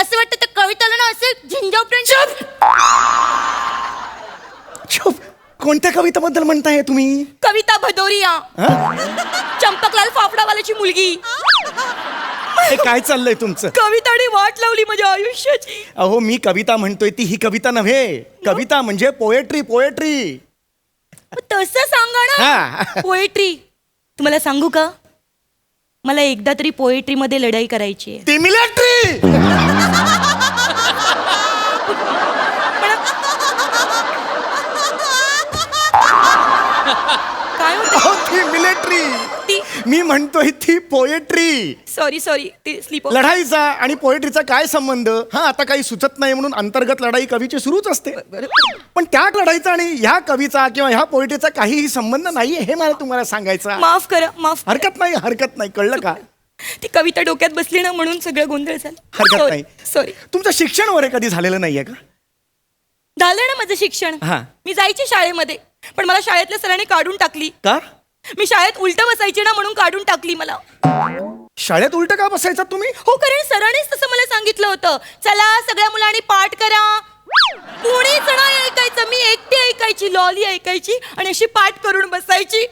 असं वाटतं त्या कविताला ना असं झिंजावपर्यंत. चुप. कोणत्या कवितेबद्दल म्हणताय तुम्ही? कविता भदौरिया, हा? चंपकलाल फाफडावाल्याची मुलगी. हे काय चाललंय तुमचं? कविताने वाट लावली माझ्या आयुष्याची. अहो मी कविता म्हणतोय ती ही कविता नव्हे. कविता म्हणजे पोएट्री. तसं सांगा ना. हा. पोएट्री. तुम्हाला सांगू का, मला एकदा तरी पोएट्री मध्ये लढाई करायची आहे. ती मिलिटरी. काय होतं? अहो ती मिलिटरी. ती मी म्हणतोय ती पोएट्री. सॉरी ते स्लीप. लढाईचा आणि पोएट्रीचा काय संबंध? हा आता काही सुचत नाही म्हणून अंतर्गत लढाई कवीची सुरूच असते. पण त्या लढाईचा आणि ह्या कवीचा किंवा ह्या पोएट्रीचा काहीही संबंध नाहीये हे मला तुम्हाला सांगायचं. माफ करा, माफ. हरकत नाही. कळलं का? ती कविता डोक्यात बसली ना म्हणून सगळं गोंधळ झाला. हरकत नाही. सॉरी. तुमचं शिक्षण वगैरे कधी झालेलं नाहीये का? झालं ना माझं शिक्षण. हा. मी जायची शाळेमध्ये, पण मला शाळेतल्या सरांनी काढून टाकली. का मी शाळेत उलट बसायची ना, म्हणून काढून टाकली मला. शाळेत उलट का बसायचा तुम्ही? हो, कारण सरांनीच तसं मला सांगितलं होतं. चला सगळ्या मुलांनी पाठ करा. कोणीच नाही ऐकायचं, मी एकटी ऐकायची, लॉली ऐकायची आणि अशी पाठ करून बसायची.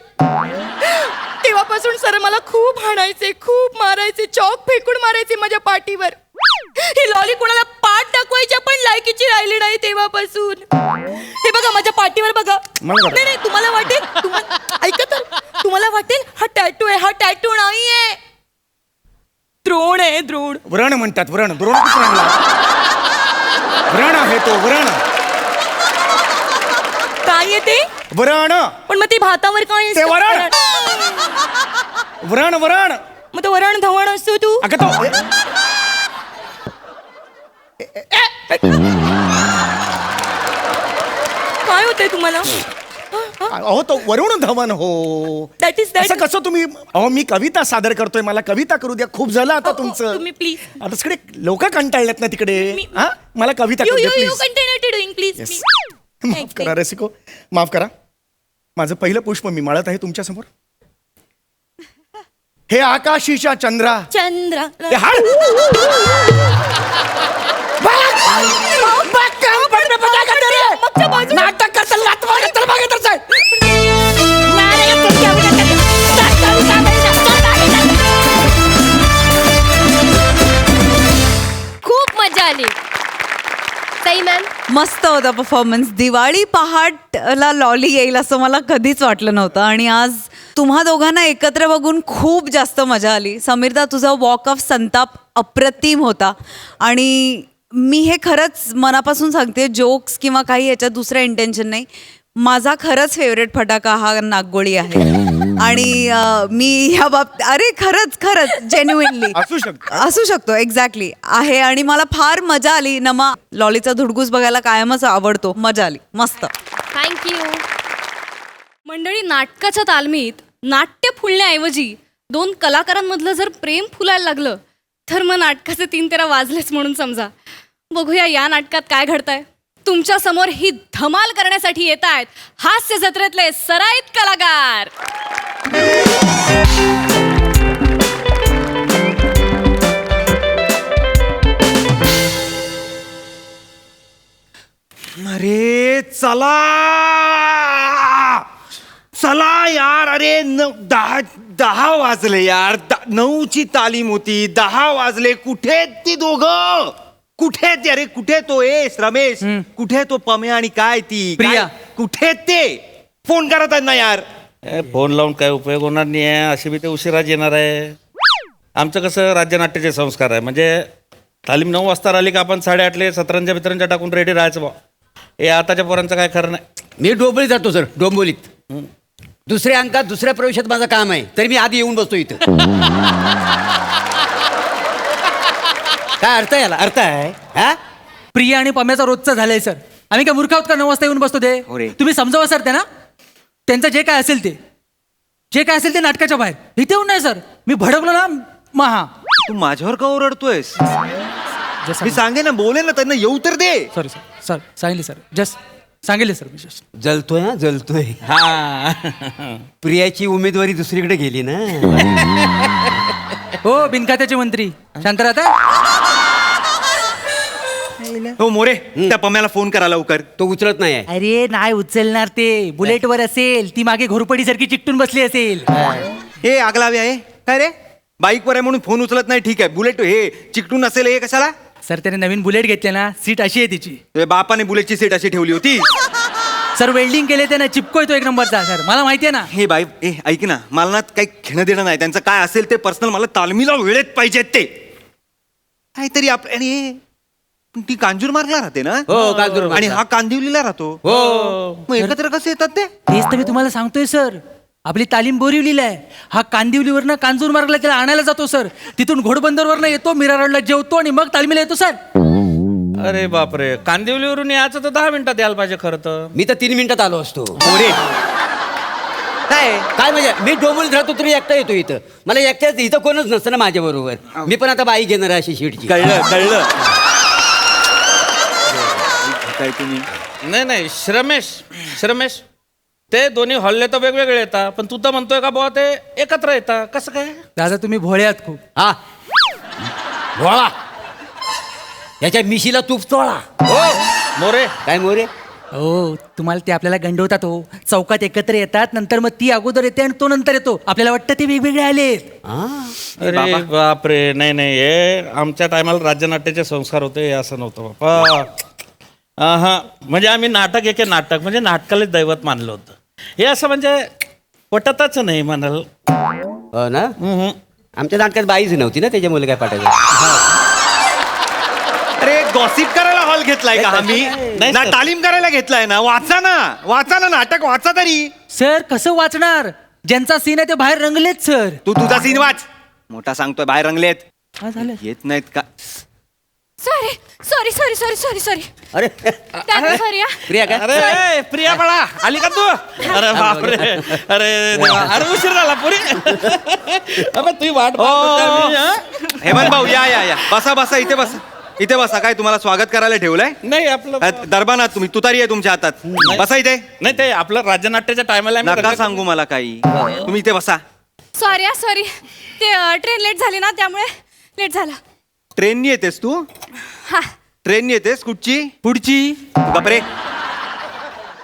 तेव्हापासून सर मला खूप हाणायचे, खूप मारायचे, चॉक फेकून मारायचे माझ्या पाठीवर. ही लॉली कोणाला पाठ दाखवायची पण लायकीची राहिली नाही तेव्हापासून. हे बघा माझ्या पाठीवर बघा. मला बघा. नाही नाही, तुम्हाला वाटेल, ऐका तर, तुम्हाला वाटेल हा टॅटू आहे. हा टॅटू नाहीये, द्रोण आहे, द्रोण. व्रण म्हणतात, व्रण. द्रोण कुठून आणला? व्रण आहे तो, व्रण. काय आहे ते? व्रण. पण मग ते भातावर काय ते असतं? वरण. व्रण, व्रण. मग तो वरण धवण असतो तू. अगं तो काय होतंय तुम्हाला? अहो तो वरुण धवन हो. दॅट इज असं कसं तुम्ही? अहो मी कविता सादर करतोय, मला कविता करू द्या. खूप झालं आता तुमचं. तुम्ही प्लीज. आता सगळे लोक कंटाळलेत ना तिकडे. हा, मला कविता यू करू यू द्या you please. Continue doing please. Yes. माफ करा रसिको, माफ करा. माझं पहिलं पुष्प मी माळत आहे तुमच्या समोर. हे आकाशीच्या चंद्रा. चंद्र. हे हाड. नाटक करता खूप मजा आली. सई मॅम, मस्त होता परफॉर्मन्स. दिवाळी पहाटला लॉली येईल असं मला कधीच वाटलं नव्हतं आणि आज तुम्हा दोघांना एकत्र बघून खूप जास्त मजा आली. समीरदा, तुझा वॉक ऑफ संताप अप्रतिम होता आणि मी हे खरंच मनापासून सांगते, जोक्स किंवा काही याच्यात दुसरं इंटेन्शन नाही. माझा खरंच फेवरेट फटाका हा नागगोळी आहे आणि मी ह्या बाबतीत, अरे खरंच खरंच जेन्युइनली असू शकतो एक्झॅक्टली आहे आणि मला फार मजा आली. नमा, लॉलीचा धुडगूस बघायला कायमच आवडतो. मजा आली, मस्त. थँक्यू. मंडळी, नाटकाच्या तालमीत नाट्य फुलण्याऐवजी दोन कलाकारांमधलं जर प्रेम फुलायला लागलं तर मग नाटकाचे 3 तेरा वाजलेच म्हणून समजा. बघूया या नाटकात काय घडतंय. तुमच्या समोर ही धमाल करण्यासाठी येत आहेत हास्य जत्रेतले सराईत कलाकार. अरे चला चला यार. अरे 10 वाजले यार. 9ची तालीम होती, 10 वाजले. कुठे ती दोघं? कुठे ते? अरे कुठे तो एस रमेश? कुठे तो पम्या आणि काय ती प्रिया? कुठे ते? फोन करत आहेत ना यार. फोन लावून काय उपयोग होणार नाही आहे. असे बी ते उशिराच येणार आहे. आमचं कसं राज्यनाट्याचे संस्कार आहे, म्हणजे तालीम 9 वाजता राहिली का आपण 8:30 सतरंजा बितरंजा टाकून रेडी राहायचं बा. हे आताच्या पोरांचं काय खरं नाही. मी डोंबोलीत जातो सर, डोंबोलीत. दुसऱ्या अंकात दुसऱ्या प्रवेशात माझं काम आहे, तरी मी आधी येऊन बसतो इथं. काय अर्थ आहे याला? अर्थ आहे हा? प्रिया आणि पम्याचा रोजचा झालंय सर. आम्ही काय मूर्ख आहोत का 9 वाजता येऊन बसतो ते? तुम्ही समजावा सर त्यांना. त्यांचं जे काय असेल ते नाटकाच्या बाहेर. इथे येऊन नाही सर. मी भडकलो ना महा. तू माझ्यावर का ओरडतोयस? मी सांगे ना, बोले ना त्यांना, येऊ तर दे. सॉरी सर सांगितले सर. जस्ट सांगितले सर मी जस्ट. जलतोय हा, जलतोय. हा प्रियाची उमेदवारी दुसरीकडे गेली ना. हो, बिनखात्याचे मंत्री शांत राहता. हो मोरे, त्या पम्याला फोन करा लवकर. तो उचलत नाही आहे. अरे नाही उचलणार ते. बुलेटवर असेल, ती मागे घोरपडी सारखी चिकटून बसली असेल. हे आगलावे आहे काय रे? बाईकवर आहे म्हणून फोन उचलत नाही, ठीक आहे. बुलेट हे चिकटून असेल, हे कशाला? सर त्याने नवीन बुलेट घेतले ना, सीट अशी आहे तिची. तुझ्या बापाने बुलेटची सीट अशी ठेवली होती. सर वेल्डिंग केले त्याने, चिपको तो 1 नंबरचा सर. मला माहितीये ना. हे बाई, ऐक ना, मला ना काही घेणं देणं नाही त्यांचं. काय असेल ते पर्सनल, मला तालमीला वेळेत पाहिजेत ते. काहीतरी आणि ती कांजूर मार्गला राहते ना. हो, कांजूर आणि हा कांदिवलीला राहतो. हो. मग एकत्र कसे येतात ते? तेच तर मी तुम्हाला सांगतोय सर. आपली तालीम बोरिवलीला आहे. हा कांदिवलीवरनं कांजूर मार्गला त्याला आणायला जातो सर. तिथून घोडबंदरवरनं येतो, मीरा रोडला जेवतो आणि मग तालमीला येतो सर. अरे बापरे, कांदिवलीवरून यायचं तर 10 मिनिटात यायला पाहिजे खरं तर. मी तर 3 मिनिटात आलो असतो. मोरे काय म्हणजे मी डोंबोलीत राहतो तरी एकटा येतो इथं. मला एकट्याच इथं कोणच नसतं ना माझ्या बरोबर. मी पण आता बाई घेणार अशी शीटची. कळलं काय तुम्ही नाही श्रमेश ते दोन्ही हल्ले तर वेगवेगळे येतात पण तू तर म्हणतोय का बुवा ते एकत्र येतात कसं काय? दादा तुम्ही भोळे आहात खूप. हा भोळा याच्या मिशीला तूप चोळा. हो मोरे काय मोरे? हो तुम्हाला ते आपल्याला गंडवतात हो. चौकात एकत्र येतात नंतर मग ती अगोदर येते आणि तो नंतर येतो. आपल्याला वाटतं ते वेगवेगळे आलेत. अरे बापरे नाही हे आमच्या टायमाला राज्यनाट्याचे संस्कार होते हे असं नव्हतं बापा. हा म्हणजे आम्ही नाटक म्हणजे नाटकालाच दैवत मानलं होतं. हे असं म्हणजे पटतच नाही म्हणाल. हो ना. आमच्या नाटकात बाईच नव्हती ना त्याच्यामुळे काय पाठायचं. अरे गॉसिप करायला हॉल घेतलाय का आम्ही? ना तालीम करायला घेतलाय ना. वाचा ना नाटक वाचा तरी. सर कसं वाचणार? ज्यांचा सीन आहे ते बाहेर रंगलेत सर. तू तुझा सीन वाच. मोठा सांगतोय बाहेर रंगलेत. काय झालं? येत नाहीत का? सॉरी अरे सॉरी प्रिया काय? अरे प्रिया बाळा आली का तू? अरे बापरे अरे देवा. अरे उशीर झाला पुरी. अबे तुझी वाट पाहत होतो मी, हा? हेमंत भाऊ या बसा इथे बसा. काय तुम्हाला स्वागत करायला ठेवलंय? नाही आपलं दरबानात तुम्ही तुतारी आहे तुमच्या हातात. बसा इथे. नाही ते आपलं राज्यनाट्याच्या टायमाला नका सांगू मला काही. तुम्ही इथे बसा. सॉरी ते ट्रेन लेट झाली ना त्यामुळे लेट झाला. ट्रेननी येतेस तू? हा ट्रेननी येतेस? कुठची? पुढची बापरे.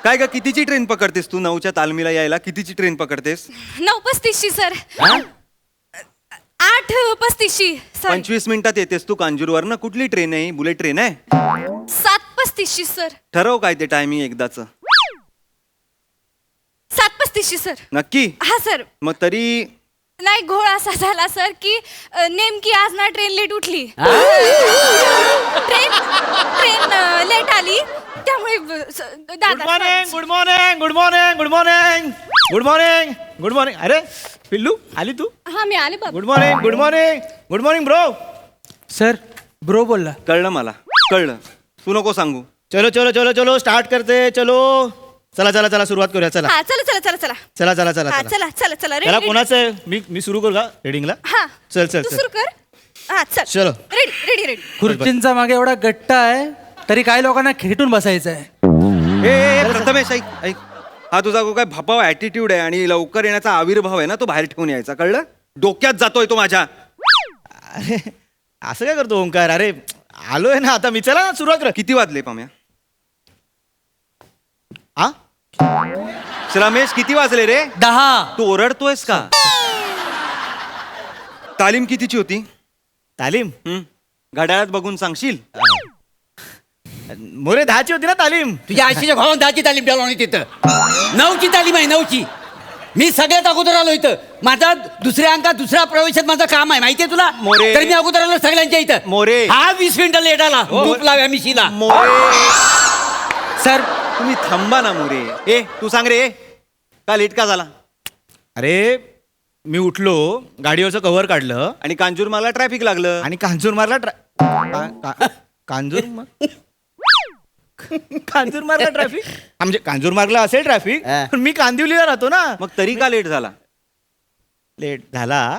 काय ग कितीची ट्रेन पकडतेस तू? 9च्या तालमीला यायला कितीची ट्रेन पकडतेस? 9:35 सर. 8:35 सर. 25 मिनिटात येतेस तू कांजूरवर ना. कुठली ट्रेन आहे? बुलेट ट्रेन आहे? 7:35 सर. ठरव काय ते टायमिंग एकदाच. 7:35 सर. नक्की? हा सर. मग तरी नाही घोळ असा झाला सर की नेमकी आज ना ट्रेन लेट उठली. ट्रेन लेट आली त्यामुळे गुड मॉर्निंग. अरे पिल्लू आली तू? हा मी आले बाबा. Good morning bro. Sir bro बोलला. कळलं मला कळलं. तू नको सांगू. चलो स्टार्ट करते. चलो चला सुरुवात करूया. चला हा चला चला हा चला त्याला रेडी कोणाचं आहे? मी सुरू करू का रेडिंगला? हा चल तू सुरू कर. हा चलो. रेडी खुर्चींचा मागे एवढा गट्टा आहे तरी काही लोकांना खेटून बसायचं आहे. ए प्रथमेश ऐक. हा तुझा काय भपाव ऍटिट्यूड आहे आणि लवकर येण्याचा आविर्भाव आहे ना तो बाहेर ठेवून यायचा. कळलं? डोक्यात जातोय तो माझ्या. अरे असं काय करतो ओंकार? अरे आलोय ना आता मी. चला सुरुवात कर. किती वाजले पाम्या? हा रमेश किती वाजले रे? 10. तू ओरडतोयस का? तालीम कितीची होती? तालीम घड्याळात बघून सांगशील? मोरे 10ची होती ना तालीम. तुझ्या आशीच्या भावानं 10ची तालीम द्यायला नाही तिथं. 9ची तालीम आहे 9ची. मी सगळ्यात अगोदर आलो इथं. माझा दुसऱ्या अंकात दुसऱ्या प्रवेशात माझं काम आहे माहितीये तुला? मोरे. तर मी अगोदर आलो सगळ्यांच्या इथं. मोरे. हा 20 मिनिटं लेट आला. तूप लाव्या मिशीला. सर तुम्ही थांबा ना मोरे. ए तू सांग रे का लेट का झाला? अरे मी उठलो, गाडीवरचं कव्हर काढलं आणि कांजूर मला ट्रॅफिक लागलं. आणि कांजूर मारला कांजूर मारला ट्रॅफिक. म्हणजे कांजूर मारला असेल ट्रॅफिक पण मी कांदिवलीला राहतो ना. मग तरी का लेट झाला? लेट झाला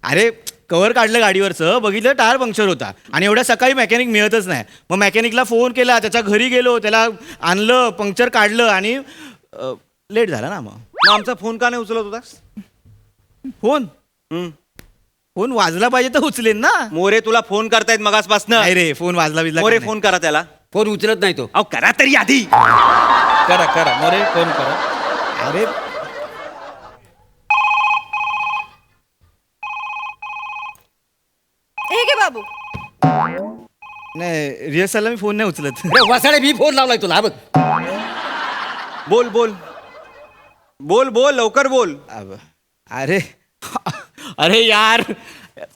अरे कव्हर काढलं गाडीवरचं, बघितलं टायर पंक्चर होता आणि एवढ्या सकाळी मेकॅनिक मिळतच नाही. मग मेकॅनिकला फोन केला, त्याच्या घरी गेलो, त्याला आणलं, पंक्चर काढलं आणि लेट झाला ना. मग आमचा फोन का नाही उचलत होतास? फोन वाजला पाहिजे तर उचलेन ना. मोरे तुला फोन करतायत मगासपासनं. नाही रे फोन वाजला बिजला मोरे काय फोन करा त्याला. फोन उचलत नाही तो. अहो करा तरी आधी. करा मोरे फोन करा. नाही. अरे हे घे बाबू. नाही रिहर्सलला मी फोन नाही उचलत. अरे वसाडे मी फोन लावलाय तुला. हा बघ. बोल लवकर बोल. अरे यार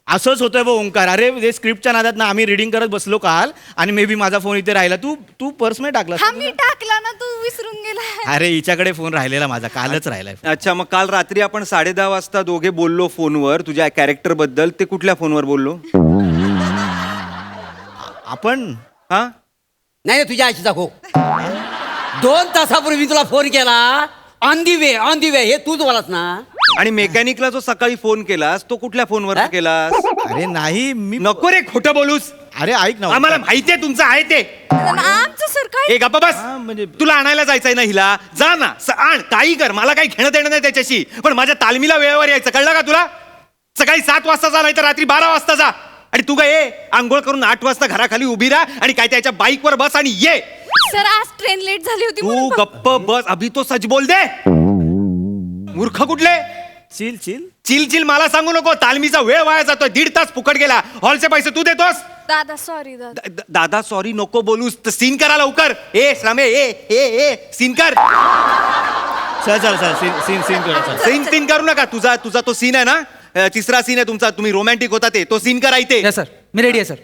असंच होतंय बघ ओंकार. अरे स्क्रिप्टच्या नादात ना आम्ही रिडिंग करत बसलो काल आणि मे बी माझा फोन इथे राहिला. तू पर्स मध्ये टाकला? हा मी टाकला ना, तू विसरून गेला. अरे हिच्याकडे फोन राहिलेला माझा, कालच राहिलाय. अच्छा मग काल रात्री आपण 10:30 वाजता दोघे बोललो फोनवर तुझ्या कॅरेक्टर बद्दल. ते कुठल्या फोनवर बोललो आपण? हा नाही तुझ्या आशीचा हो. 2 तासापूर्वी तुला फोन केला. ऑन दी वे हे तूच बोलास ना. आणि मेकॅनिकला जो सकाळी फोन केलास तो कुठल्या फोनवर केलास? अरे नाही मी नको रे खोटं बोलूस. अरे ऐक ना आम्हाला माहितीये तुमचं आहे ते. आमचं सर काय ए गप्पा बस. म्हणजे तुला आणायला जायचंय ना हिला, जा ना आण, काही कर, मला काही घेणं देणं नाही त्याच्याशी, पण माझ्या तालमीला वेळेवर यायचं, कळलं का तुला? सकाळी 7 वाजता जा, नाही तर रात्री 12 वाजता जा. आणि तू काय आंघोळ करून 8 वाजता घराखाली उभी राहा आणि काय त्याच्या बाईकवर बस आणि ये. सर आज ट्रेन लेट झाली होती तू म्हणून गप्प बस, अभि तो सच बोल दे. मूर्ख कुठले? चिल चिल चिल चिल मला सांगू नको. तालमीचा वेळ वाया जातोय, 1.5 तास फुकट गेला. हॉलचे पैसे तू देतोस. दादा सॉरी दादा. दादा सॉरी नको बोलूस, तर सीन करा लवकर. ए श्रमे ए सीन कर. चल चल चल सीन सीन कर. सीन करू नका. तुझा तो सीन आहे ना, तिसरा सीन आहे तुमचा, तुम्ही रोमॅन्टिक होता तो सीन करा इथे. या सर मी रेडी आहे सर.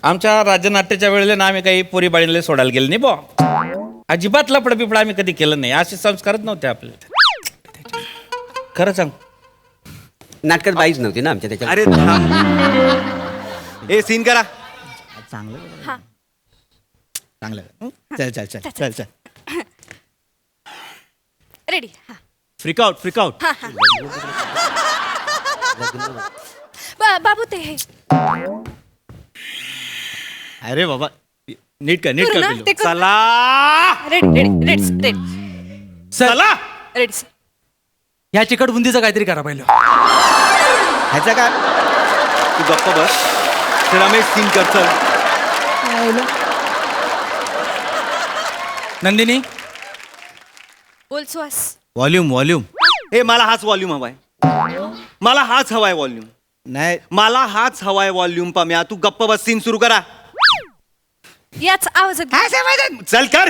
आमच्या राज्यनाट्याच्या वेळेला ना आम्ही काही पोरी बाळीला सोडायला गेलो नाही बो. अजिबात लपड बिपड आम्ही कधी केलं नाही. असे संस्कारच नव्हते आपले. खरं सांग. नाटकात बाईच नव्हती ना आमच्या त्याच्या. अरे ए सीन करा. चांगलं चल चल चल चल चल. रेडी. फ्रिक आउट. बाबू ते हे अरे बाबा नीट कर करू ना? पिल्लू. ते करू. चला ready ready ready ready sir चला. Ready sir. ह्या चिकट बुंदीचं काहीतरी करा पहिलं. ह्याचा काय तू गप्प बस. रमेश सीन कर. चल नंदिनी बोल सुहास. व्हॉल्यूम ए मला हाच व्हॉल्यूम हवाय. मला हाच हवाय व्हॉल्यूम. नाही मला हाच हवाय व्हॉल्यूम. पाम्या तू गप्प बस. सीन सुरू करा. याच आवाजात चल कर.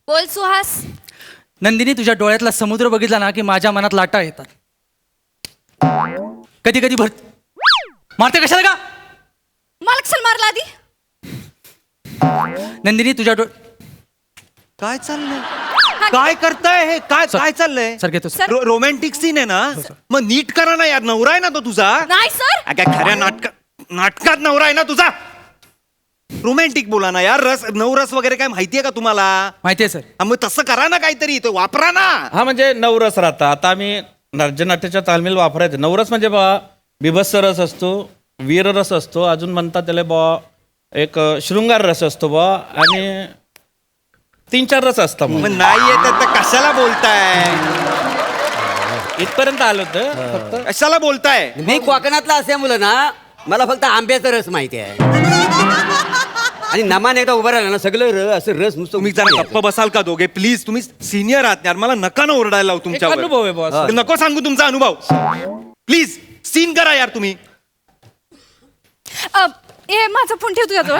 बोल सुहास. नंदिनी तुझ्या डोळ्यातला समुद्र बघितला ना की माझ्या मनात लाटा येतात. कधी कधी मारते कशाला का? मला कशाला मारला आधी? नंदिनी तुझ्या काय चाललंय? काय करताय हे? काय काय चाललंय? सर घेतो सर. रोमॅन्टिक सीन आहे ना, मग नीट करा ना यार. नवरा आहे ना तो तुझा. नाही सर. काय खऱ्या नाटकात नवरा आहे ना तुझा. रोमॅन्टिक बोला ना यार. नवरस वगैरे काय माहितीये का तुम्हाला? माहितीये सर. मग तसं करा ना काहीतरी, तो वापरा ना. हा म्हणजे नवरस राहता. आता आम्ही राज्यनाट्याच्या तालमीला वापरायचं. नवरस म्हणजे बा बिभत्स रस असतो, वीर रस असतो, अजून म्हणतात त्याला बा एक शृंगार रस असतो बा, आणि 3-4 रस असतात. मग नाही येत तर कशाला बोलताय? इथपर्यंत आलो होतं फक्त. कशाला बोलताय? मी कोकणातला असल्यामुळं ना मला फक्त आंब्याचा रस माहिती आहे. आणि नमान एकदा उभं राहिला ना सगळं असं रस नुसतं. तुम्ही जरा गप्प बसाल का दोघे प्लीज? तुम्ही सिनियर आहात यार. मला नका ना ओरडायला लावू एक अनुभव आहे तुमच्यावर. बॉस. नको सांगू तुमचा अनुभव. प्लीज सीन करा यार तुम्ही. हे माझा फोन ठेव तुझ्याजवळ.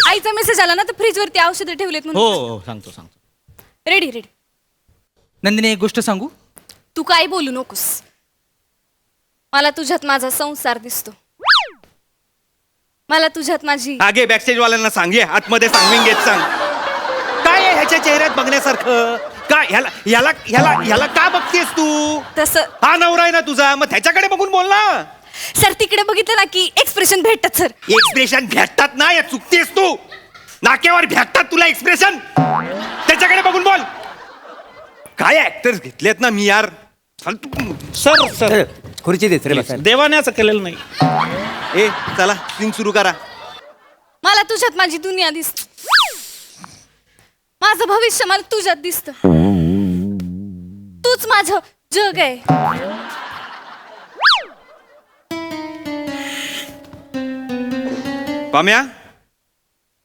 आईचा मेसेज आला ना तर फ्रीज वरती औषधं ठेवलेत म्हणून. हो सांगतो. Ready ready. नंदिनी एक गोष्ट सांगू. तू काय बोलू नकोस. मला तुझ्यात माझा संसार दिसतो. मला तुझ्यात माझी आगे बॅकस्टेज वाल्यांना सांग. ये आतमध्ये सांगून घेत सांग. काय आहे ह्याच्या चेहऱ्यात बघण्यासारखं? काय ह्याला का बघतेस तू? तसं हा नवरा आहे ना तुझा, मग त्याच्याकडे बघून बोल ना. सर तिकडे बघितलं ना की एक्सप्रेशन भेटतात सर. एक्सप्रेशन भेटतात ना, या चुकतेस तू. नाक्यावर भेटतात तुला एक्सप्रेशन. त्याच्याकडे बघून बोल. काय ऍक्टर्स घेतलेत ना मी यार. सर सर खुर्ची देत रे बसायला. देवाने असं केलेलं नाही. ए चला सीन सुरू करा. मला तुझ्यात माझी दुनिया दिसते. माझं भविष्य मला तुझ्यात दिसतं. तूच माझं जग आहे. पाम्या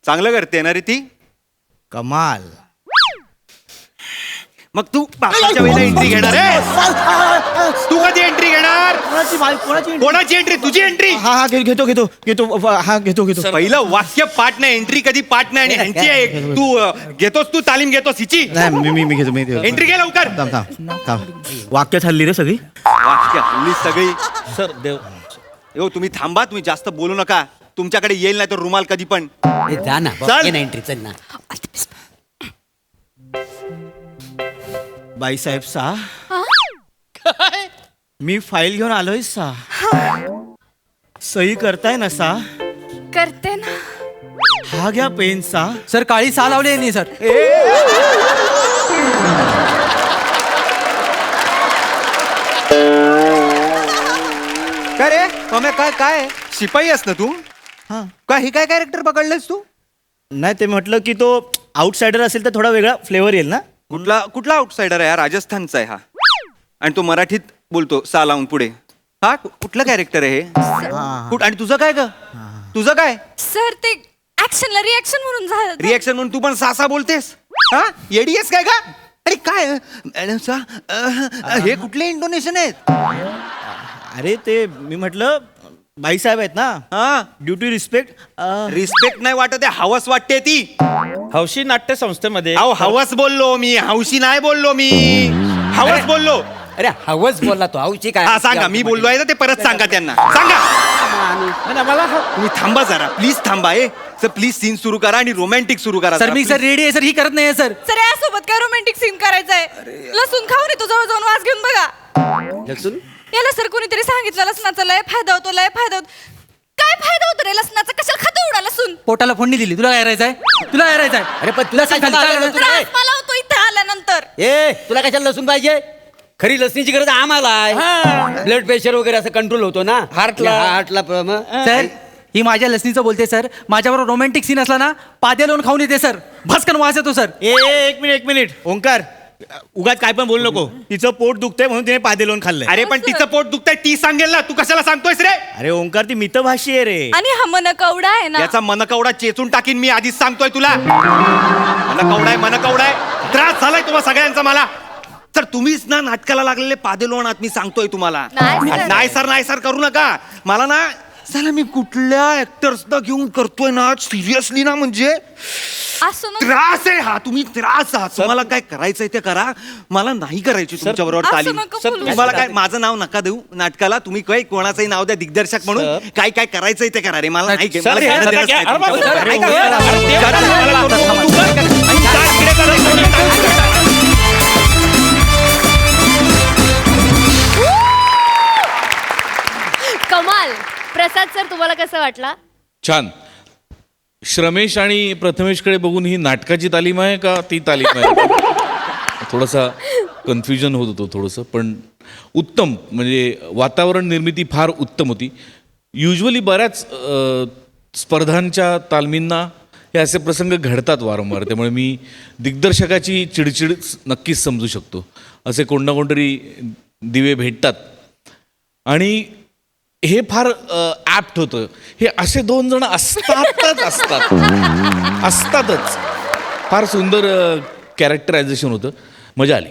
चांगलं करते ना रे ती. कमाल. मग तू बापाच्या वेळेला एंट्री घेणार आहे? तू कधी एंट्री घेणार? कोणाची एंट्री? तुझी एंट्री. हा घेतो. पहिलं वाक्य पाठ नाही, एंट्री कधी पाठ नाही. आणि ह्यांची आहे. तू तालीम घेतोस हिची. मी घेतो. एंट्री घे लवकर. वाक्य हल्ली रे सगळी. वाक्य हल्ली सगळी. सर देव. हो तुम्ही थांबा, तुम्ही जास्त बोलू नका. तुमच्याकडे येईल नाही तर रुमाल कधी पण. ए, जा ना चल. एंट्री चल ना. बाईसाहेब सा मी फाईल घेऊन आलोय सा. सही करताय ना सा? करते ना. हा घ्या पेन सा. सर काळी सा लावली आहे सर. काय रे पम्या काय काय शिपाई आहेस ना तू काय हे काय कॅरेक्टर पकडलेस तू? नाही ते म्हटलं की तो आउटसाइडर असेल तर थोडा वेगळा फ्लेवर येईल ना. कुठला आउटसाइडर आहे हा? राजस्थानचा आहे हा आणि तो मराठीत बोलतो सा लावून पुढे. हा कुठलं कॅरेक्टर आहे हे? आणि तुझं काय ग? तुझं काय सर ते ऍक्शनला रिॲक्शन म्हणून झालं. रिएक्शन म्हणून तू पण सासा बोलतेस? हा येडी आहेस काय का? अरे काय हे कुठले इंटोनेशन आहेत? अरे ते मी म्हटलं बाईसाहेब आहेत ना. हा ड्युटी रिस्पेक्ट रिस्पेक्ट नाही वाटत आहे, हवस वाटते ती. हौशी नाट्य संस्थेमध्ये. अहो हवस बोललो मी, हौशी नाही बोललो मी, हवस बोललो. अरे हवस बोलला तो हौशी काय? हा सांगा, मी बोललो आहे ना ते परत सांगा त्यांना, सांगा. मला तुम्ही थांबा जरा, प्लीज थांबा. सर प्लीज सीन सुरू करा आणि रोमॅन्टिक सुरू करा. सर मी सर रेडी आहे सर, ही करत नाही सर. सर यासोबत काय रोमॅन्टिक सीन करायचंय? लसूण खाऊन येतो, जवळ जाऊन वास घेऊन बघा. लसूण याला सर कोणीतरी सांगितलं लसणाचा लय फायदा होतो, लय फायदा होतो. काय फायदा होतो रे लसणाचा? कशाला खातो एवढा लसूण? पोटाला फोडणी दिली. तुला काय करायचंय? तुला काय करायचंय? अरे पण तुला लसूण कशाला खाली आलं टाक. लसूण? त्रास मला होतो इथे आल्यानंतर. तुला कशाला लसूण पाहिजे? खरी लसणीची गरज आम्हाला आहे. ब्लड प्रेशर वगैरे असं कंट्रोल होतो ना हार्टला सर ही माझ्या लसणीचं बोलते सर. माझ्याबरोबर रोमॅन्टिक सीन असला ना पाद्या लावून खाऊन येते सर. भस्कन वास येतो सर. एक मिनिट ओंकार, उगाच काय पण बोलू नको. तिचं पोट दुखतंय म्हणून तिने पादे लावून खाल्लंय. अरे पण तिचं पोट दुखतंय ती सांगेल ना, तू कशाला सांगतोयस रे? अरे ओंकार ती मितभाषी आहे रे. आणि हा मन कवडा आहे ना. याचा मनकवडा चेचून टाकीन मी, आधीच सांगतोय तुला. मनकवडा आहे. त्रास झालाय तुम्हा सगळ्यांचा मला. तर तुम्हीच ना नाटकाला लागलेले पादे लोण आहात, मी सांगतोय तुम्हाला. नाही सर करू नका. मला ना चला मी कुठल्या ऍक्टर्सना घेऊन करतोय ना सिरियसली ना, म्हणजे असं नको. त्रास आहे हा. तुम्ही त्रास आहात. तुम्हाला काय करायचंय ते करा, मला नाही करायची तुमच्या बरोबर असं तालीम. नको बोलू. तुम्हाला काय माझं नाव नका देऊ नाटकाला. तुम्ही काय कोणाचंही नाव द्या दिग्दर्शक म्हणून. काय काय करायचंय ते करा रे. मला नाही सर, मला घेणं देणंच नाही तुमच्याबरोबर. अरे, ऐका, अरे, करा, मला अरे, करू नको. तू कर. जा इकडे कर. कमाल. प्रसाद सर तुम्हाला कसं वाटला? छान. श्रमेश आणि प्रथमेशकडे बघून ही नाटकाची तालीम आहे का ती तालीम आहे? थोडासा कन्फ्युजन होत होतो थोडंसं, पण उत्तम. म्हणजे वातावरण निर्मिती फार उत्तम होती. युजली बऱ्याच स्पर्धांच्या तालमींना हे असे प्रसंग घडतात वारंवार, त्यामुळे मी दिग्दर्शकाची चिडचिड नक्कीच समजू शकतो. असे कोण ना कोणतरी दिवे भेटतात आणि हे फार ॲप्ट होतं. हे असे दोन जण असतातच. फार सुंदर कॅरेक्टरायझेशन होतं. मजा आली.